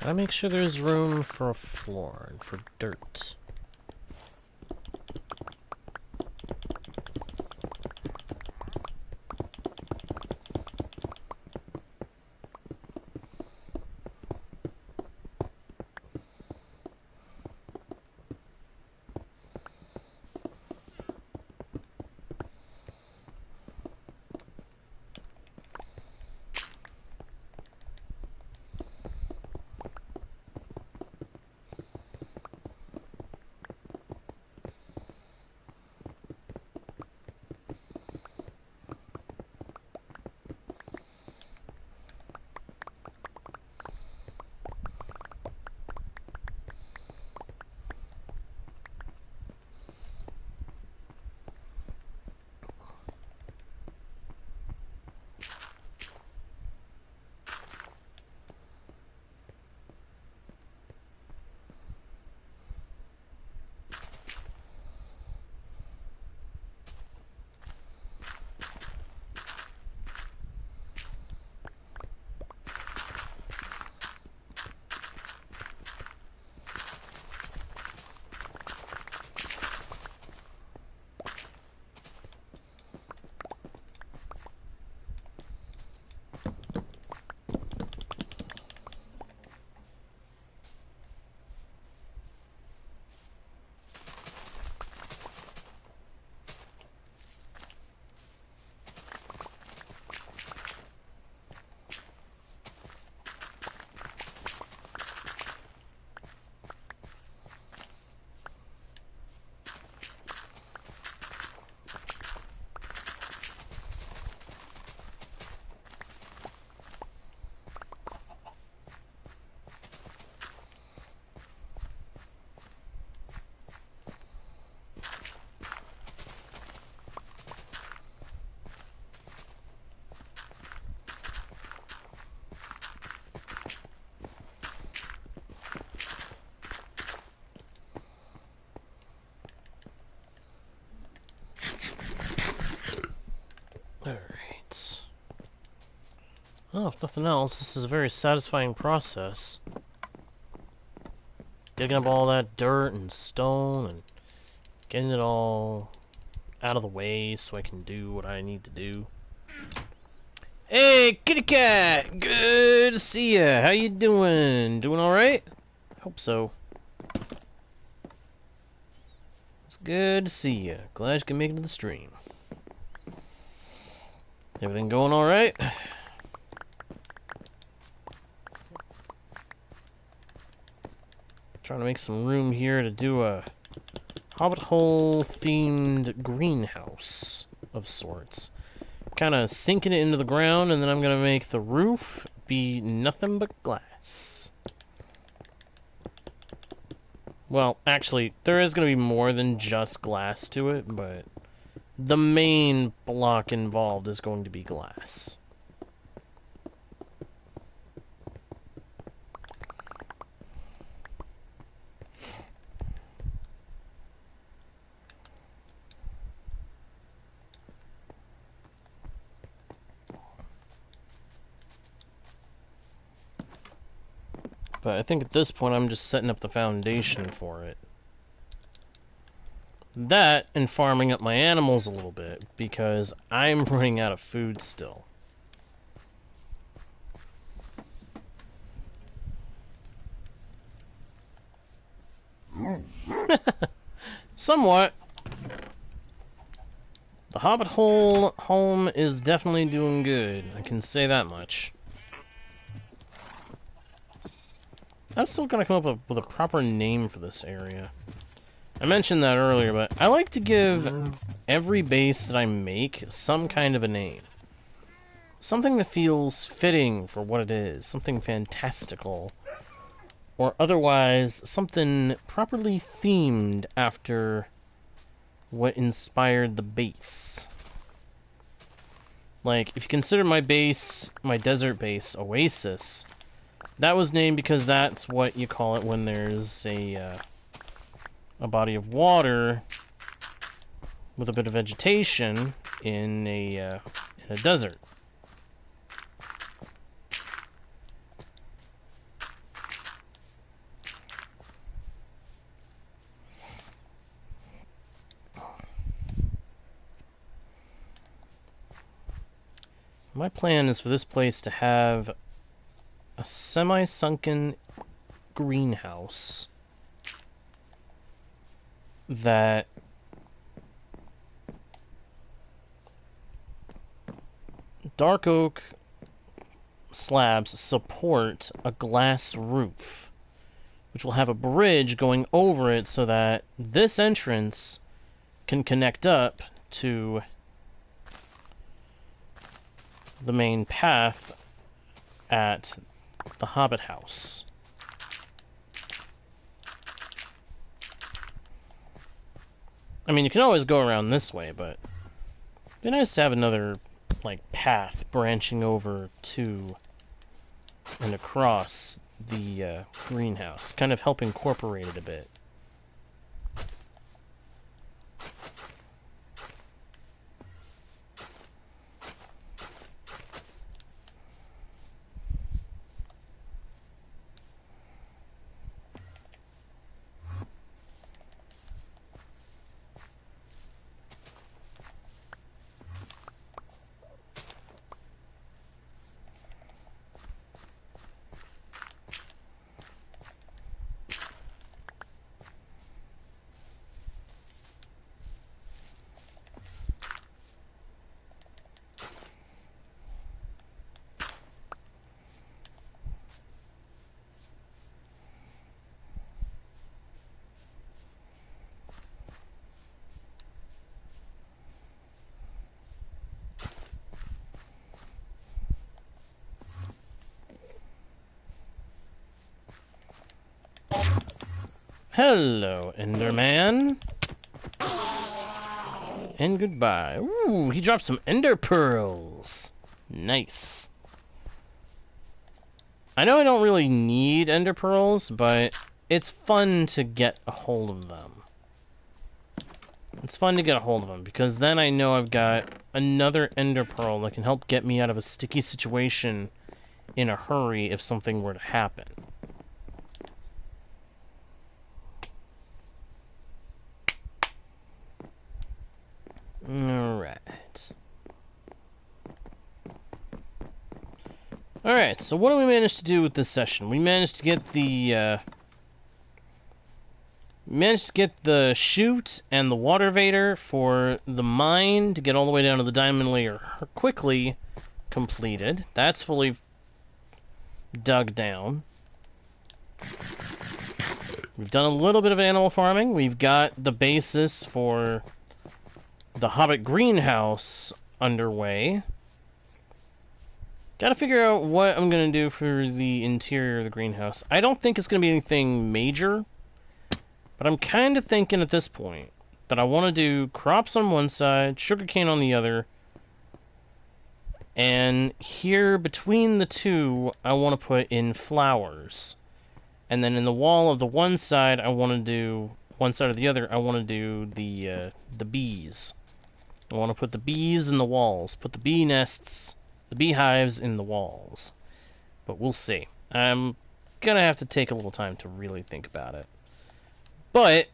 Gotta make sure there's room for a floor and for dirt. Alright. Well, if nothing else, this is a very satisfying process. Digging up all that dirt and stone and getting it all out of the way so I can do what I need to do. Hey, kitty cat! Good to see ya! How you doing? Doing alright? Hope so. It's good to see ya. Glad you can make it to the stream. Everything going alright? Trying to make some room here to do a Hobbit Hole themed greenhouse of sorts. Kind of sinking it into the ground, and then I'm going to make the roof be nothing but glass. Well, actually, there is going to be more than just glass to it, but the main block involved is going to be glass. But I think at this point I'm just setting up the foundation for it. That and farming up my animals a little bit, because I'm running out of food still. Somewhat. The Hobbit Hole home is definitely doing good, I can say that much. I'm still gonna come up with a proper name for this area. I mentioned that earlier, but I like to give every base that I make some kind of a name. Something that feels fitting for what it is, something fantastical, or otherwise something properly themed after what inspired the base. Like, if you consider my base, my desert base, Oasis, that was named because that's what you call it when there's a body of water with a bit of vegetation in a desert. My plan is for this place to have a semi-sunken greenhouse that dark oak slabs support a glass roof, which will have a bridge going over it so that this entrance can connect up to the main path at the Hobbit house. I mean, you can always go around this way, but it'd be nice to have another, like, path branching over to and across the greenhouse. Kind of help incorporate it a bit. Hello, Enderman. And goodbye. Ooh, he dropped some ender pearls. Nice. I know I don't really need ender pearls, but it's fun to get a hold of them. It's fun to get a hold of them, because then I know I've got another ender pearl that can help get me out of a sticky situation in a hurry if something were to happen. Alright, so what do we manage to do with this session? We managed to get the chute and the water vader for the mine to get all the way down to the diamond layer quickly completed. That's fully dug down. We've done a little bit of animal farming. We've got the basis for the Hobbit greenhouse underway. Gotta figure out what I'm gonna do for the interior of the greenhouse. I don't think it's gonna be anything major, but I'm kind of thinking at this point that I want to do crops on one side, sugarcane on the other, and here between the two, I want to put in flowers. And then in the wall of the one side, I want to do one side or the other. I want to do the bees. I want to put the bees in the walls, put the bee nests, the beehives in the walls. But we'll see. I'm gonna have to take a little time to really think about it. But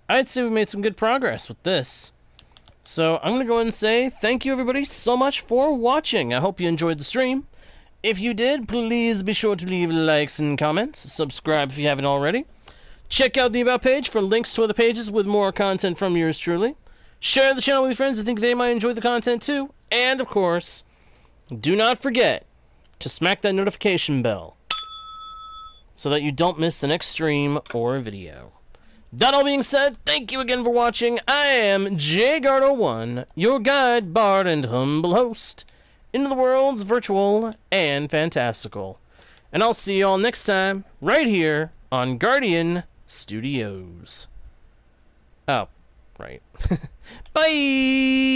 I'd say we made some good progress with this. So I'm gonna go ahead and say thank you everybody so much for watching. I hope you enjoyed the stream. If you did, please be sure to leave likes and comments. Subscribe if you haven't already. Check out the About page for links to other pages with more content from yours truly. Share the channel with your friends who think they might enjoy the content too. And, of course, do not forget to smack that notification bell so that you don't miss the next stream or video. That all being said, thank you again for watching. I am JGuard01, your guide, bard, and humble host into the worlds virtual and fantastical. And I'll see you all next time, right here on Guardian Studios. Oh, right. Bye!